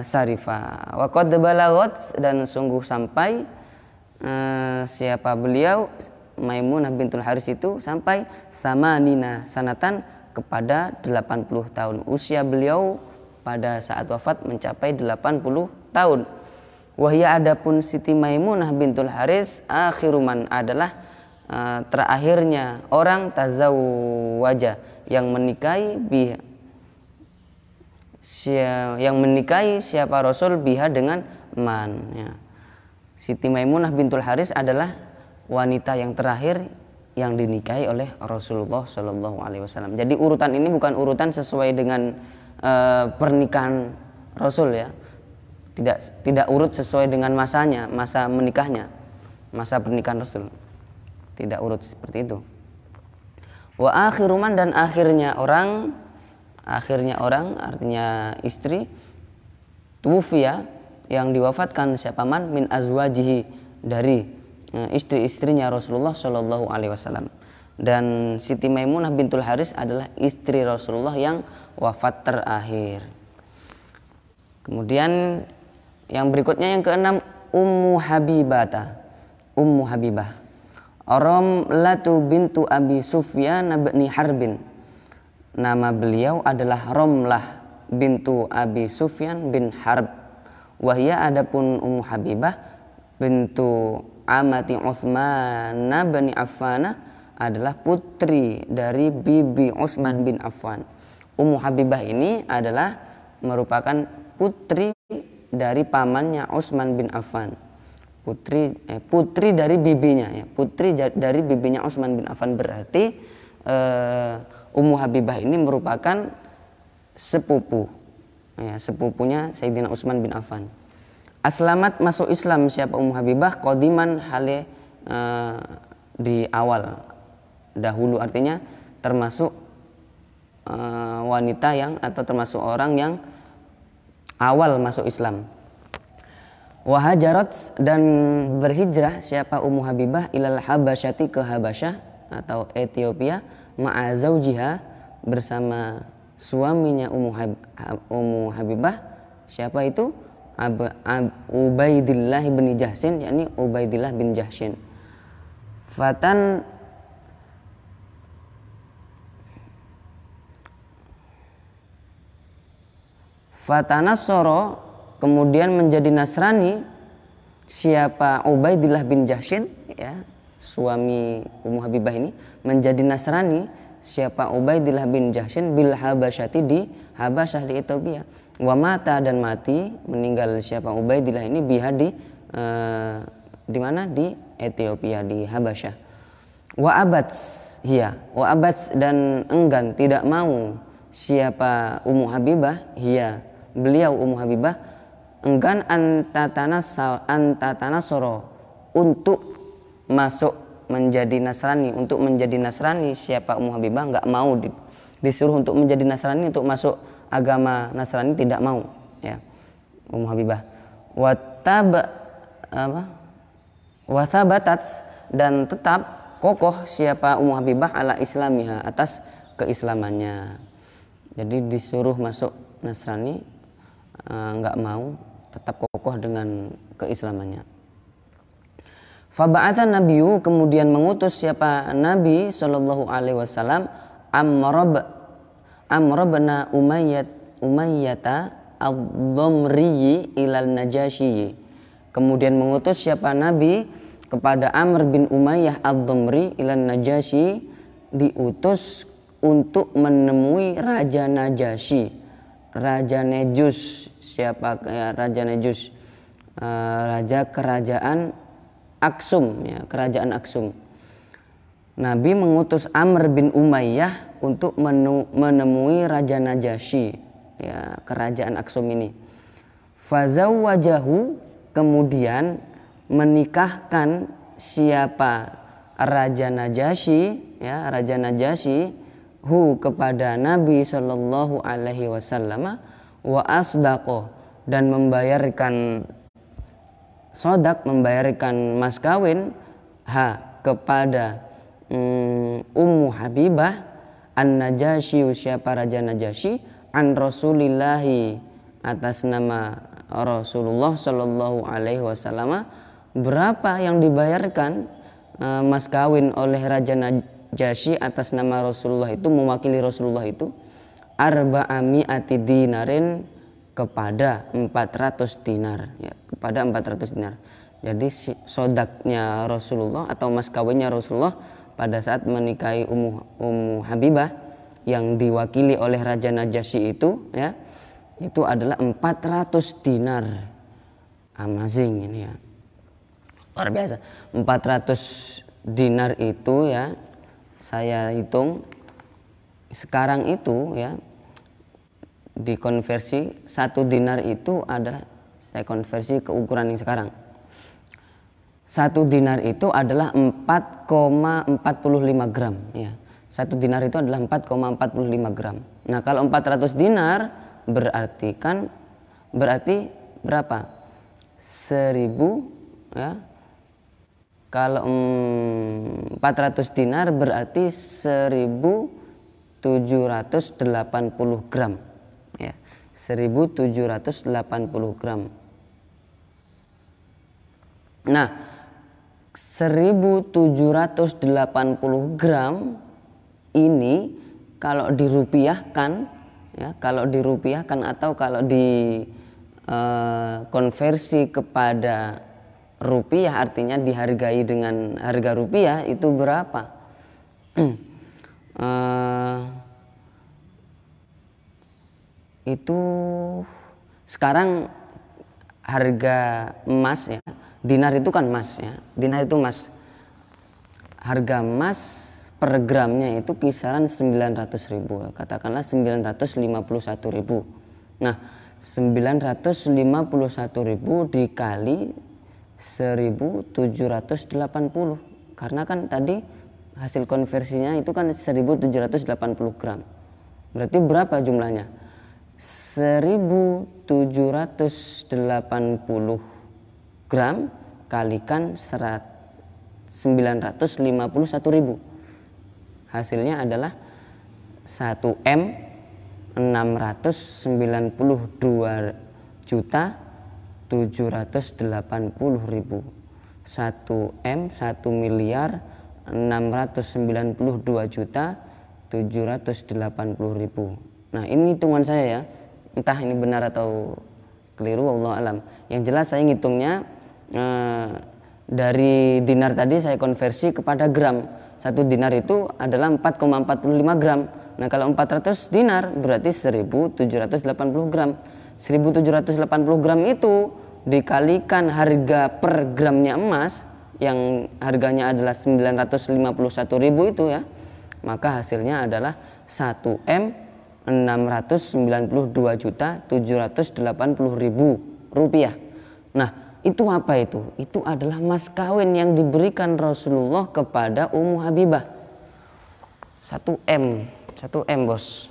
Sarifa. Wa qad balagot, dan sungguh sampai siapa beliau Maimunah bintul Haris itu sampai samanina sanatan, kepada 80 tahun. Usia beliau pada saat wafat mencapai 80 tahun. Wahia, adapun Siti Maimunah bintul Haris akhiruman, adalah terakhirnya orang tazawwaja, yang menikahi biha, yang menikahi siapa Rasul biha, dengan man, ya. Siti Maimunah bintul Haris adalah wanita yang terakhir yang dinikahi oleh Rasulullah Shallallahu Alaihi Wasallam. Jadi urutan ini bukan urutan sesuai dengan pernikahan Rasul, ya. Tidak urut sesuai dengan masanya, masa menikahnya, masa pernikahan Rasul. Tidak urut seperti itu. Wa akhiruman, dan akhirnya orang artinya istri, tuwfiya, yang diwafatkan siapa man, min azwajihi, dari istri-istrinya Rasulullah Shallallahu Alaihi Wasallam. Dan Siti Maimunah bintul Haris adalah istri Rasulullah yang wafat terakhir. Kemudian yang berikutnya, yang keenam, Ummu Habibah Romlatu bintu Abi Sufyan bin Harbin. Nama beliau adalah Romlah bintu Abi Sufyan bin Harb. Wahia, adapun Ummu Habibah bintu amati Utsman bin Affan, adalah putri dari bibi Utsman bin Affan. Ummu Habibah ini adalah merupakan putri dari pamannya Utsman bin Affan. Putri dari bibinya, ya. Putri dari bibinya Utsman bin Affan, berarti Ummu Habibah ini merupakan sepupu, ya, sepupunya Sayyidina Utsman bin Affan. Aslamat, masuk Islam siapa Ummu Habibah, qadiman, hale di awal, dahulu, artinya termasuk wanita yang, atau termasuk orang yang awal masuk Islam. Wahajarat, dan berhijrah siapa Ummu Habibah ilal Habasyati, ke Habasyah atau Ethiopia, ma'a zaujiha, bersama suaminya Ummu Habibah. Siapa itu? Ubaidillah bin Jahshin, yakni Ubaidillah bin Jahshin. Fatanassara, kemudian menjadi Nasrani siapa Ubaidillah bin Jahshin, ya, suami Ummu Habibah ini menjadi Nasrani siapa Ubaidillah bin Jahshin bil Habasyati, di Habasyah, di Ethiopia. Wa mata, dan mati, meninggal siapa Ubaidillah ini biha, di mana, di Ethiopia, di Habasyah. Wa abats, dan enggan, tidak mau siapa Ummu Habibah, beliau Ummu Habibah enggan antatanasoro, untuk masuk menjadi Nasrani, untuk menjadi Nasrani siapa Ummu Habibah enggak mau, disuruh untuk menjadi Nasrani, untuk masuk agama Nasrani, tidak mau, ya, Ummu Habibah. Wathabatat, dan tetap kokoh siapa Ummu Habibah ala islamiha, atas keislamannya. Jadi disuruh masuk Nasrani, enggak mau, tetap kokoh dengan keislamannya. Faba'atha nabiyyu, kemudian mengutus siapa Nabi sallallahu alaihi wasallam Amr bin Umayyah ad-Dhamri ilal Najasyi, Kemudian mengutus siapa Nabi kepada Amr bin Umayyah ad-Dhamri ilan Najasyi, diutus untuk menemui Raja Najasyi. Raja Nejus, siapa Raja Nejus? Raja kerajaan Aksum, ya, kerajaan Aksum. Nabi mengutus Amr bin Umayyah untuk menemui Raja Najasyi, ya, kerajaan Aksum ini. Fazawwajahu, kemudian menikahkan siapa Raja Najasyi, ya, Raja Najasyi hu kepada Nabi Shallallahu Alaihi Wasallam, wa asdaqo, dan membayarkan sodak, membayarkan mas kawin kepada Ummu Habibah an-Najasyi, siapa Raja Najasyi, an Rasulillahi, atas nama Rasulullah Shallallahu Alaihi Wasallam. Berapa yang dibayarkan mas kawin oleh Raja Najasyi atas nama Rasulullah itu, mewakili Rasulullah itu, arba'ami'ati dinarin, kepada 400 dinar, ya, kepada 400 dinar. Jadi sodaknya Rasulullah atau mas kawinnya Rasulullah pada saat menikahi Ummu Habibah yang diwakili oleh Raja Najasyi itu, ya, itu adalah 400 dinar. Amazing ini, ya, luar biasa. 400 dinar itu, ya, saya hitung sekarang itu, ya, dikonversi 1 dinar itu adalah, saya konversi ke ukuran yang sekarang. 1 dinar itu adalah 4,45 gram, ya. 1 dinar itu adalah 4,45 gram. Nah, kalau 400 dinar berarti berapa? 1000, ya. Kalau 400 dinar berarti 1780 gram, ya. 1780 gram. Nah, 1780 gram ini kalau dirupiahkan, ya, kalau dirupiahkan atau kalau konversi kepada rupiah, artinya dihargai dengan harga rupiah, itu berapa? Itu sekarang harga emas, ya, dinar itu kan emas, ya, dinar itu emas. Harga emas per gramnya itu kisaran 900.000, katakanlah 951.000. Nah, 951.000 dikali 1780, karena kan tadi hasil konversinya itu kan 1780 gram. Berarti berapa jumlahnya? 1780 gram kalikan 951.000. Hasilnya adalah 1.692.780.000. 1.692.780.000. Nah, ini hitungan saya, ya. Entah ini benar atau keliru, wallahu alam. Yang jelas saya ngitungnya dari dinar tadi saya konversi kepada gram. 1 dinar itu adalah 4,45 gram. Nah, kalau 400 dinar berarti 1780 gram. 1780 gram itu dikalikan harga per gramnya emas yang harganya adalah 951.000 itu, ya. Maka hasilnya adalah 1.692.780.000 rupiah. Nah, itu apa itu? Itu adalah mas kawin yang diberikan Rasulullah kepada Ummu Habibah. 1 M, bos.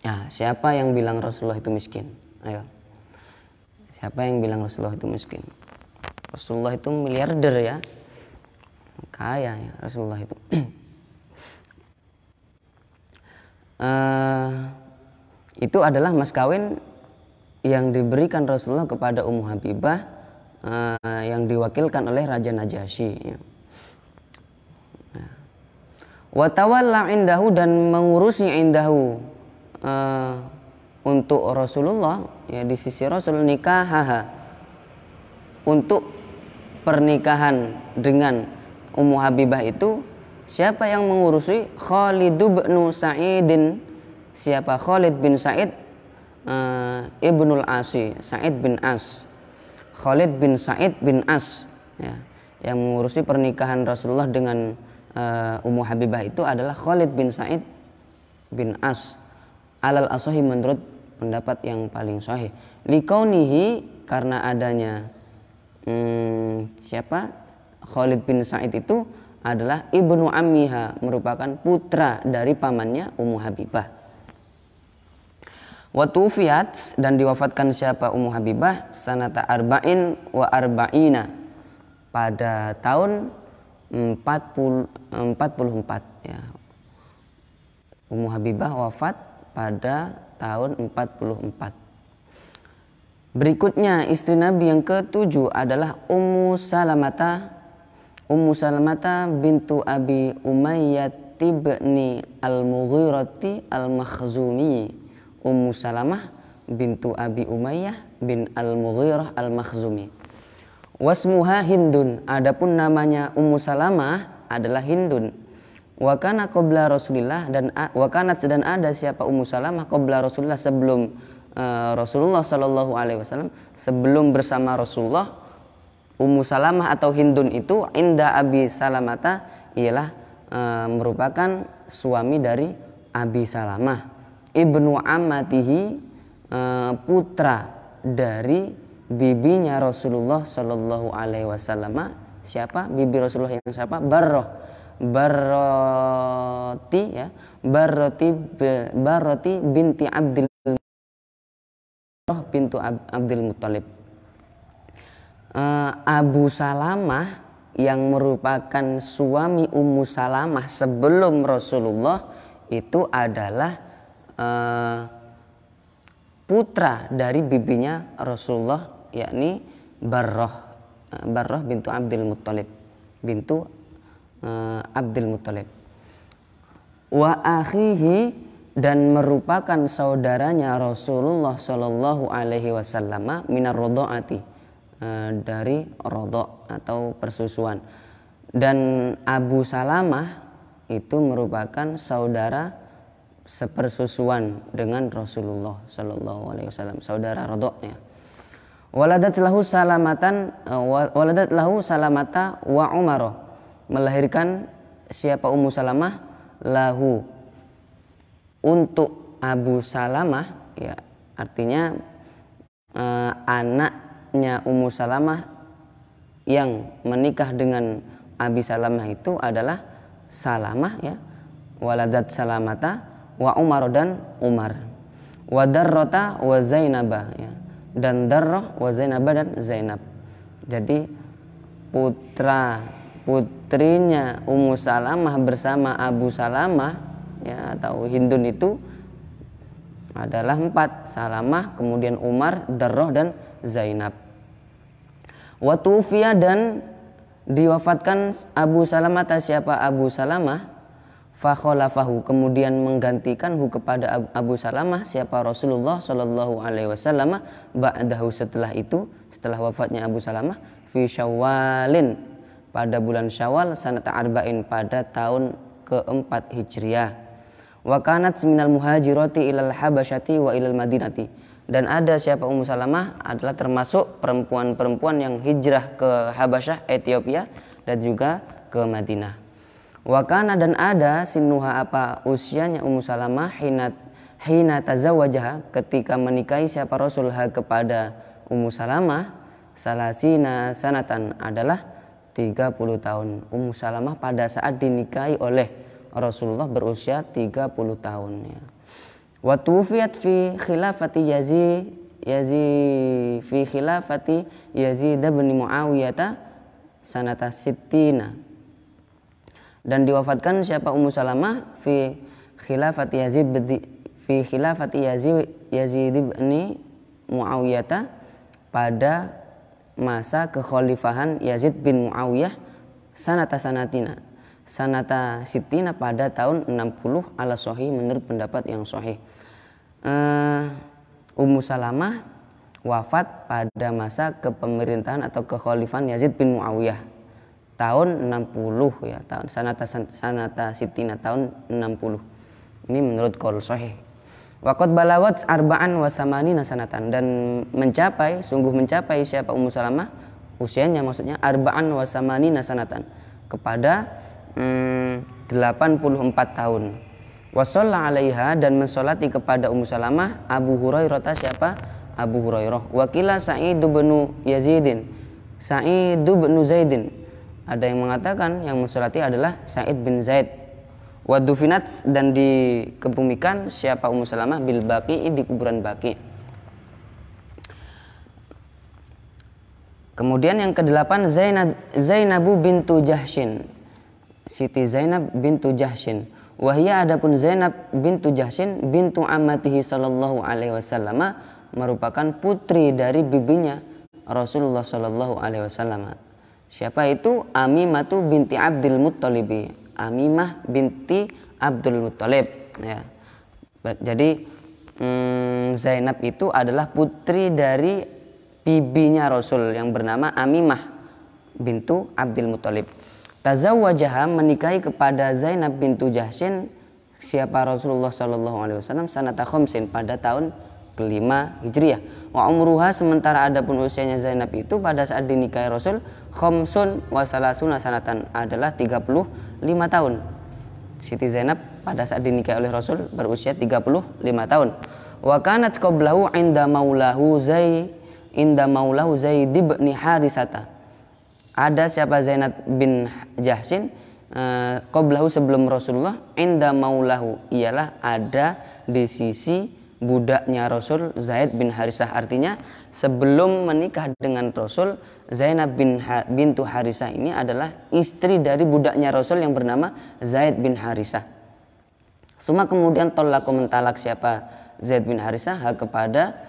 Ya, siapa yang bilang Rasulullah itu miskin? Ayo. Siapa yang bilang Rasulullah itu miskin? Rasulullah itu miliarder, ya. Kaya, ya, Rasulullah itu. Itu adalah mas kawin yang diberikan Rasulullah kepada Ummu Habibah, yang diwakilkan oleh Raja Najasyi, ya. Wa tawalla indahu, dan mengurusi indahu untuk Rasulullah, ya, di sisi Rasul, nikahaha, untuk pernikahan dengan Ummu Habibah itu siapa yang mengurusi? Khalid bin Sa'idin. Siapa? Khalid bin Sa'id Ibnul Asi, Sa'id bin As. Khalid bin Sa'id bin As, ya, yang mengurusi pernikahan Rasulullah dengan Ummu Habibah itu adalah Khalid bin Sa'id bin As. Alal asohi, menurut pendapat yang paling sahih. Likaunihi, karena adanya siapa? Khalid bin Sa'id itu adalah ibnu ammiha, merupakan putra dari pamannya Ummu Habibah. Wa tuwfiyat, dan diwafatkan siapa Ummu Habibah sanata arba'in wa arba'ina, pada tahun 44, ya. Ummu Habibah wafat pada tahun 44. Berikutnya istri Nabi yang ke-7 adalah Ummu Salamata bintu Abi Umayyah ibni al-Mughirati al-Makhzumi. Ummu Salamah bintu Abi Umayyah bin al-Mughirah al-Makhzumi. Wasmuha Hindun, adapun namanya Ummu Salamah adalah Hindun. Wa kana qabla Rasulillah, dan ada siapa Ummu Salamah qabla Rasulillah, sebelum Rasulullah sallallahu alaihi wasallam, sebelum bersama Rasulullah. Ummu Salamah atau Hindun itu inda Abi Salamata, ialah merupakan suami dari Abi Salamah, ibnu ammatihi, putra dari bibinya Rasulullah sallallahu alaihi wasallam. Siapa bibi Rasulullah yang siapa? Barroti, ya. Barroti binti Abdul Muttalib. Abu Salamah yang merupakan suami Ummu Salamah sebelum Rasulullah itu adalah putra dari bibinya Rasulullah, yakni Barrah bintu Abdul Muttalib, Abdul Muttalib. Wa akhihi, dan merupakan saudaranya Rasulullah sallallahu alaihi wasallam minar rodhaati, dari rodha atau persusuan. Dan Abu Salamah itu merupakan saudara sepersusuan dengan Rasulullah sallallahu alaihi wasallam, saudara rodhanya. Waladat lahu Salamata wa Umar, melahirkan siapa Ummu Salamah? Lahu, untuk Abu Salamah, ya, artinya anaknya Ummu Salamah yang menikah dengan Abi Salamah itu adalah Salamah, ya. Waladat Salamata wa Umar, dan Umar. Wa Darrata wa Zainabah, ya, dan Darrah wa Zainabah, dan Zainab. Jadi putrinya Ummu Salamah bersama Abu Salamah, ya, atau Hindun itu adalah 4. Salamah, kemudian Umar, Darrah, dan Zainab. Wa tufiya, dan diwafatkan Abu Salamah, siapa Abu Salamah? Fa khalafahu, kemudian menggantikanhu kepada Abu Salamah siapa Rasulullah sallallahu alaihi wasallam, ba'dahu, setelah itu, setelah wafatnya Abu Salamah, fi Syawalin, pada bulan Syawal, sanata arba'in, pada tahun ke-4 Hijriah. Wa kanat minal muhajirati ilal habasyati wa ilal madinati, dan ada siapa Ummu Salamah adalah termasuk perempuan-perempuan yang hijrah ke Habasyah, Ethiopia, dan juga ke Madinah. Wa kana, dan ada sinuha, apa usianya Ummu Salamah, hina tazawwajaha, ketika menikahi siapa Rasulha kepada Ummu Salamah, salasina sanatan, adalah 30 tahun. Ummu Salamah pada saat dinikahi oleh Rasulullah berusia 30 tahun, ya. Wa tuwfiyat fi khilafati Yazid bin Muawiyah sanata sittina, dan diwafatkan siapa Ummu Salamah fi khilafati Yazid bin Muawiyah, pada masa kekhalifahan Yazid bin Muawiyah, sanata sitina, pada tahun 60 ala sahih, menurut pendapat yang sahih. Ummu Salamah wafat pada masa kepemerintahan atau kekhalifahan Yazid bin Muawiyah tahun 60 ya, tahun sanata sitina tahun 60. Ini menurut qaul sahih. Waqad balagat arba'an wa samanina sanatan, dan sungguh mencapai siapa Ummu Salamah, usianya maksudnya arba'an wa samanina sanatan, kepada 84 tahun. Wa shalla 'alaiha, dan mensolati kepada Ummu Salamah Abu Hurairah, siapa? Abu Hurairah. Wakila Sa'id bin Yazidin, Sa'id bin Zaidin. Ada yang mengatakan yang mensolati adalah Sa'id bin Zaid. Wadufinat, dan dikebumikan siapa Ummu Salamah bil Baqi, di kuburan Baqi. Kemudian yang ke-8 Zainabu bintu Jahsyin, Siti Zainab bintu Jahsyin. Wahia, adapun Zainab bintu Jahsyin bintu ammatihi sallallahu alaihi wasallam, merupakan putri dari bibinya Rasulullah sallallahu alaihi wasallam. Siapa itu? Amimatu binti Abdul Muttalibi, Amimah binti Abdul Muttalib ya. Jadi Zainab itu adalah putri dari bibinya Rasul yang bernama Amimah bintu Abdul Muttalib. Tazawwajaha, menikahi kepada Zainab bintu Jahsyin siapa Rasulullah sallallahu alaihi wasallam sanata khamsin, pada tahun ke-5 Hijriah. Wa umruha, sementara adapun usianya Zainab itu pada saat dinikahi Rasul khamsun wa salasuna sanatan, adalah 35 tahun. Siti Zainab pada saat dinikahi oleh Rasul berusia 35 tahun. Wa kanat qablahu inda maulahu Zaid bin Harisata. Ada siapa Zainab bin Jahsyin qablahu, sebelum Rasulullah, inda maulahu, ialah ada di sisi budaknya Rasul Zaid bin Harisah. Artinya sebelum menikah dengan Rasul, Zainab bintu Harisah ini adalah istri dari budaknya Rasul yang bernama Zaid bin Harisah. Suma kemudian tolak mentalak siapa Zaid bin Harisah kepada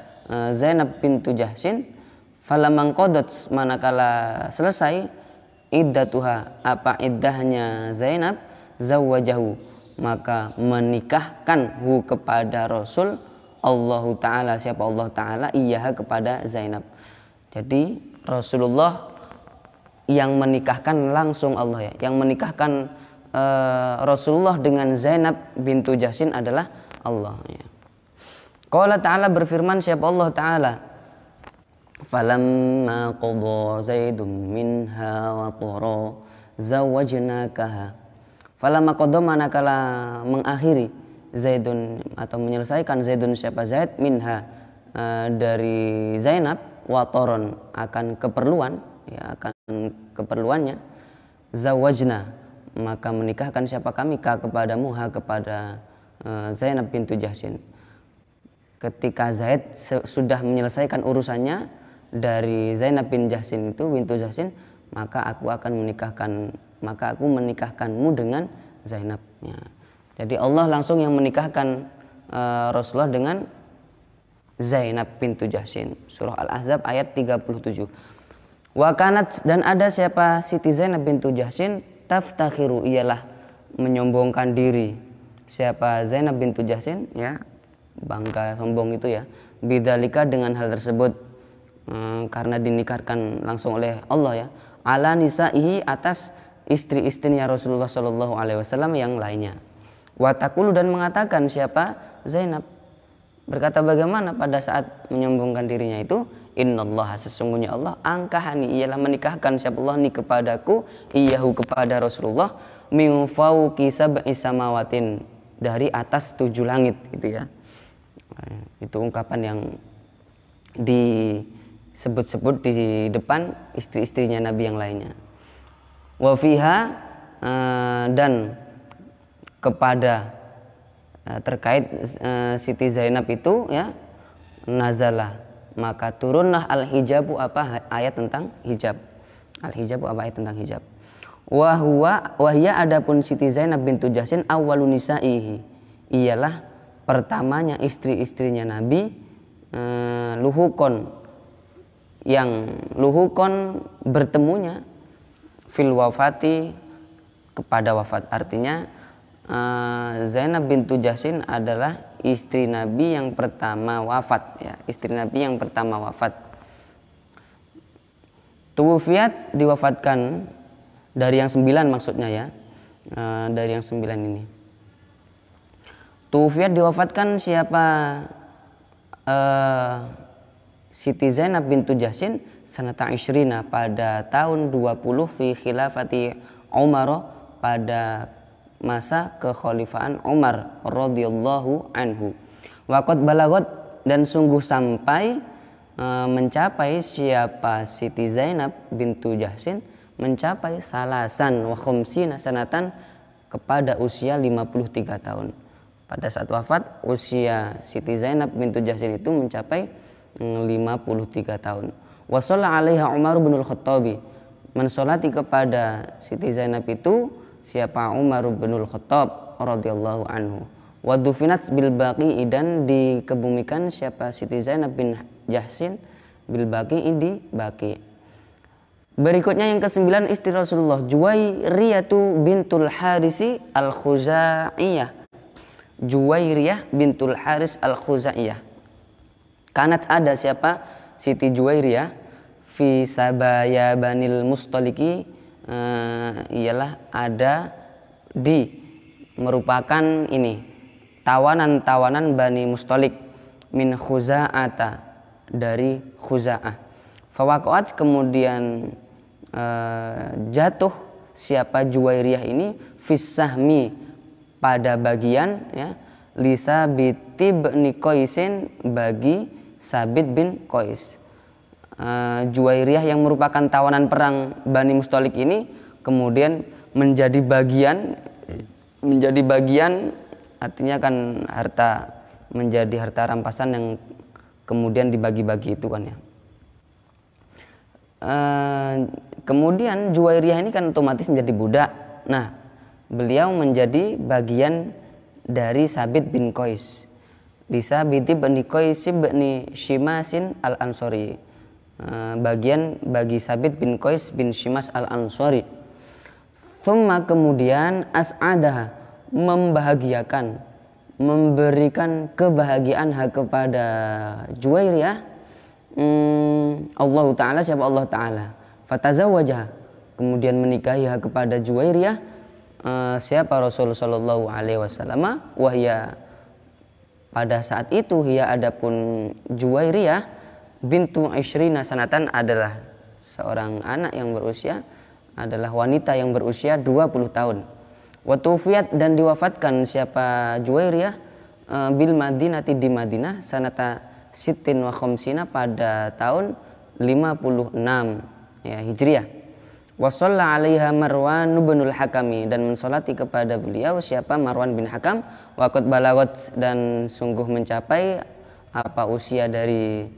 Zainab bintu Jahsyin. Falamang qadot, manakala selesai iddatuha, apa iddahnya Zainab, zawwajahu, maka menikahkan kepada Rasul Allahu Ta'ala, siapa Allah Ta'ala, iyaha, kepada Zainab. Jadi Rasulullah yang menikahkan langsung Allah ya. Yang menikahkan Rasulullah dengan Zainab bintu Jahsyin adalah Allah ya. Qala Ta'ala, berfirman siapa Allah Ta'ala, falamma qadha Zaidun minha wa tara zawwajnakaha. Falamma qadha, manakala mengakhiri Zaidun atau menyelesaikan Zaidun siapa Zaid minha dari Zainab, watoron, akan keperluan ya, akan keperluannya, zawajna, maka menikahkan siapa kami kepadamu kepada Zainab bintu Jahsyin. Ketika Zaid sudah menyelesaikan urusannya dari Zainab bin Jahsyin itu, bintu Jahsyin, maka aku menikahkanmu dengan Zainab ya. Jadi Allah langsung yang menikahkan Rasulullah dengan Zainab bintu Jahsyin. Surah Al-Ahzab ayat 37. Wa kanat, dan ada siapa Siti Zainab bintu Jahsyin, taftakhiru, ialah menyombongkan diri. Siapa Zainab bintu Jahsyin ya, bangga sombong itu ya, bidzalika, dengan hal tersebut, karena dinikahkan langsung oleh Allah ya, ala nisaihi, atas istri-istrinya Rasulullah sallallahu alaihi wasallam yang lainnya. Wa taqulu, dan mengatakan siapa Zainab berkata bagaimana pada saat menyombongkan dirinya itu, innallaha, sesungguhnya Allah, angkahani, ialah menikahkan siapa Allah ni kepadaku, iyahu, kepada Rasulullah, min fauqi sab'i samawatin, dari atas 7 langit gitu ya. Itu ungkapan yang disebut-sebut di depan istri-istrinya Nabi yang lainnya. Wa fiha, dan kepada terkait Siti Zainab itu ya, nazalah, maka turunlah al-hijabu, apa ayat tentang hijab. Al-hijabu, apa ayat tentang hijab. Wahya, adapun Siti Zainab bintu Jahsyin awwalun nisaihi, ialah pertamanya istri-istrinya Nabi, luhukon bertemunya, fil wafati, kepada wafat. Artinya Zainab bintu Jahsyin adalah istri Nabi yang pertama wafat ya, istri Nabi yang pertama wafat. Tuwufiyat diwafatkan dari yang 9 maksudnya ya. Dari yang 9 ini. Tuwufiyat diwafatkan siapa? Siti Zainab bintu Jahsin sanata isyrina pada tahun 20 fi khilafati Umar pada masa kekhalifahan Umar radhiyallahu anhu. Waqad balagot dan sungguh sampai mencapai siapa Siti Zainab bintu Jahsin mencapai salasan wa khumsina sanatan kepada usia 53 tahun. Pada saat wafat usia Siti Zainab bintu Jahsin itu mencapai 53 tahun. Wa shalla 'alaiha Umar bin Al-Khattabi. Mensolati kepada Siti Zainab itu siapa? Umar bin Al-Khattab radhiyallahu anhu. Wa dufinat bil Baqi dan dikebumikan siapa? Siti Zainab bin Jahsin bil Baqi di Baqi. Berikutnya yang ke-9 istri Rasulullah Juwairiyatu bintul Harisi Al-Khuzaiyah. Juwairiyah bintul Haris Al-Khuzaiyah. Kanat ada siapa? Siti Juwairiyah fi sabaya Banil Mustaliki, ialah ada di merupakan ini tawanan-tawanan Bani Mustalik min Khuza'ata dari Khuza'ah. Fawaqat kemudian jatuh siapa Juwairiyah ini fissahmi pada bagian ya Lisa bin Qaisin bagi Sabit bin Qais. Juwairiyah yang merupakan tawanan perang Bani Mustalik ini kemudian menjadi bagian artinya kan menjadi harta rampasan yang kemudian dibagi-bagi itu kan ya. Kemudian Juwairiyah ini kan otomatis menjadi budak. Nah, beliau menjadi bagian dari Sabit bin Qais. Lisa binti Bani Qais bin Shimasin al-Ansori. Bagian bagi Sabit bin Qais bin Shimas al-Ansori. Thumma kemudian as'adaha membahagiakan, memberikan kebahagiaan kepada Juwairiyah. Allah Ta'ala siapa Allah Ta'ala. Fatazawwajah kemudian menikahi kepada Juwairiyah siapa Rasul sallallahu alaihi wasallam. Wahya pada saat itu hiya adapun Juwairiyah bintu Ishrina sanatan adalah seorang anak yang berusia adalah wanita yang berusia 20 tahun. Wa tuwfiyat dan diwafatkan siapa Juwairiyah bil Madinati di Madinah sanata sittin wa khamsina pada tahun 56 ya Hijriah. Wa shalla 'alaiha Marwan bin Al-Hakami dan mensolati kepada beliau siapa Marwan bin Hakam. Waqad balagot dan sungguh mencapai apa usia dari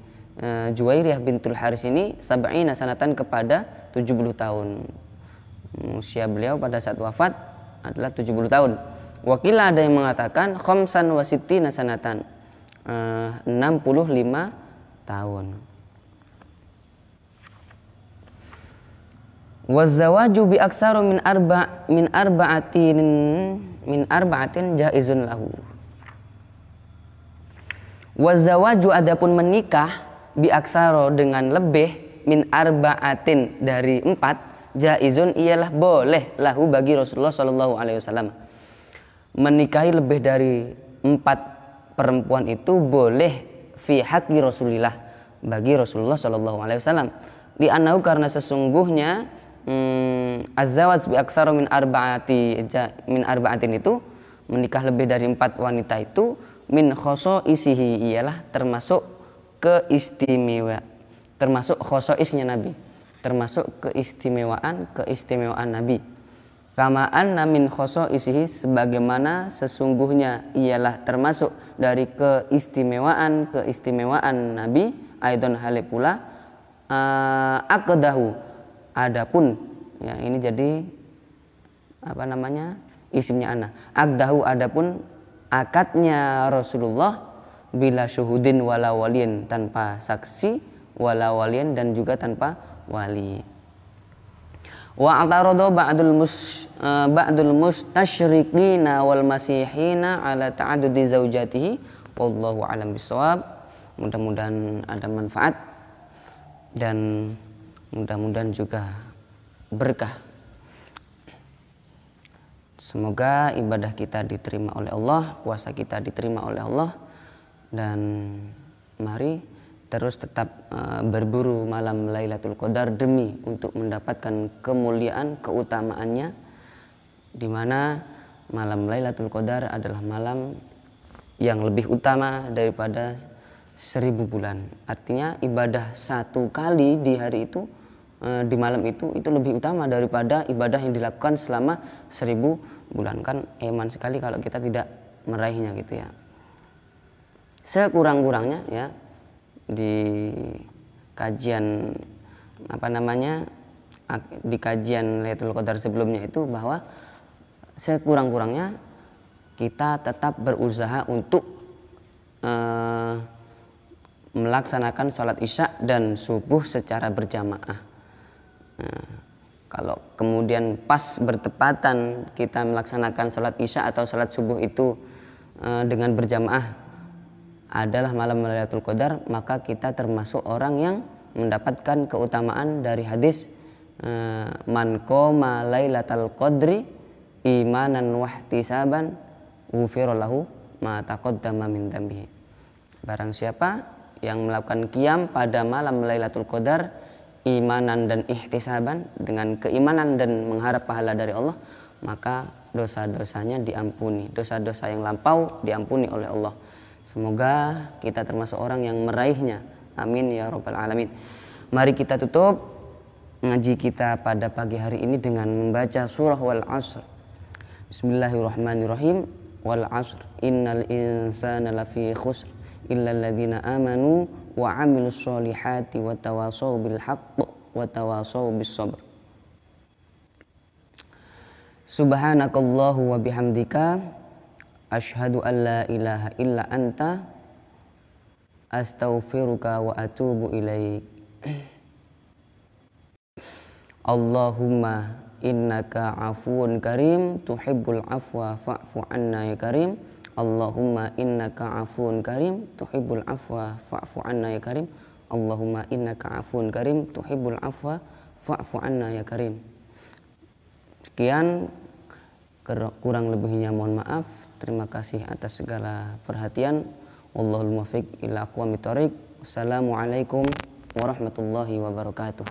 Juwairiyah bintul Haris ini sab'ina sanatan kepada 70 tahun. Usia beliau pada saat wafat adalah 70 tahun. Wakila ada yang mengatakan khamsan wa sittina sanatan 65 tahun. Wazawaju bi aksaru min arba'atin jaizun lahu. Wazawaju adapun menikah bi aksaro dengan lebih min arba'atin dari 4 jaizun ialah boleh lahu bagi Rasulullah sallallahu alaihi wasallam. Menikahi lebih dari 4 perempuan itu boleh fi haqqi Rasulillah bagi Rasulullah sallallahu alaihi wasallam. Li annahu karena sesungguhnya az-zawaj bi aksara min arba'atin itu menikah lebih dari 4 wanita itu min khosoisihi ialah termasuk khosoisnya Nabi, termasuk keistimewaan Nabi. Kama anna min khosoisihi sebagaimana sesungguhnya ialah termasuk dari keistimewaan Nabi aidon hale pula aqdahu adapun ya ini jadi isimnya ana. Aqdahu adapun akadnya Rasulullah bila syuhudin wala waliin tanpa saksi wala waliin dan juga tanpa wali. Wa ataradu ba'dul mustasyriqina wal masihina ala ta'addudi zaujatihi Wallahu a'lam bishawab. Mudah-mudahan ada manfaat dan mudah-mudahan juga berkah. Semoga ibadah kita diterima oleh Allah, puasa kita diterima oleh Allah, dan mari terus tetap berburu malam Lailatul Qadar demi untuk mendapatkan kemuliaan, keutamaannya, di mana malam Lailatul Qadar adalah malam yang lebih utama daripada 1000 bulan. Artinya ibadah satu kali di hari itu, di malam itu lebih utama daripada ibadah yang dilakukan selama 1000 bulan. Kan eman sekali kalau kita tidak meraihnya gitu ya. Sekurang-kurangnya ya, di kajian di kajian Lailatul Qadar sebelumnya itu, bahwa sekurang-kurangnya kita tetap berusaha untuk melaksanakan sholat isya dan subuh secara berjamaah. Kalau kemudian pas bertepatan kita melaksanakan sholat isya atau sholat subuh itu dengan berjamaah adalah malam Lailatul Qadar, maka kita termasuk orang yang mendapatkan keutamaan dari hadis man qoma lailatal qadri imanan wahtisaban ghufira lahu ma taqaddama min dzambihi. Barang siapa yang melakukan qiyam pada malam Lailatul Qadar imanan dan ihtisaban, dengan keimanan dan mengharap pahala dari Allah, maka dosa-dosanya diampuni, dosa-dosa yang lampau diampuni oleh Allah. Semoga kita termasuk orang yang meraihnya. Amin ya rabbal alamin. Mari kita tutup ngaji kita pada pagi hari ini dengan membaca surah Wal Asr. Bismillahirrahmanirrahim. Wal Asr innal insana lafi khusr illal ladzina amanu wa 'amilus solihati wa tawassaw bil haqq wa tawassaw bis sabr. Subhanakallahu wa bihamdika asyhadu an la ilaha illa anta astaghfiruka wa atubu ilaik. Allahumma innaka afuwun karim tuhibbul afwa fa'fu anna ya karim. Allahumma innaka afuwun karim tuhibbul afwa fa'fu anna ya karim. Allahumma innaka afuwun karim tuhibbul afwa fa'fu anna ya karim. Sekian, kurang lebihnya mohon maaf. Terima kasih atas segala perhatian. Wallahul muwaffiq ila aqwamit thoriq. Wassalamualaikum warahmatullahi wabarakatuh.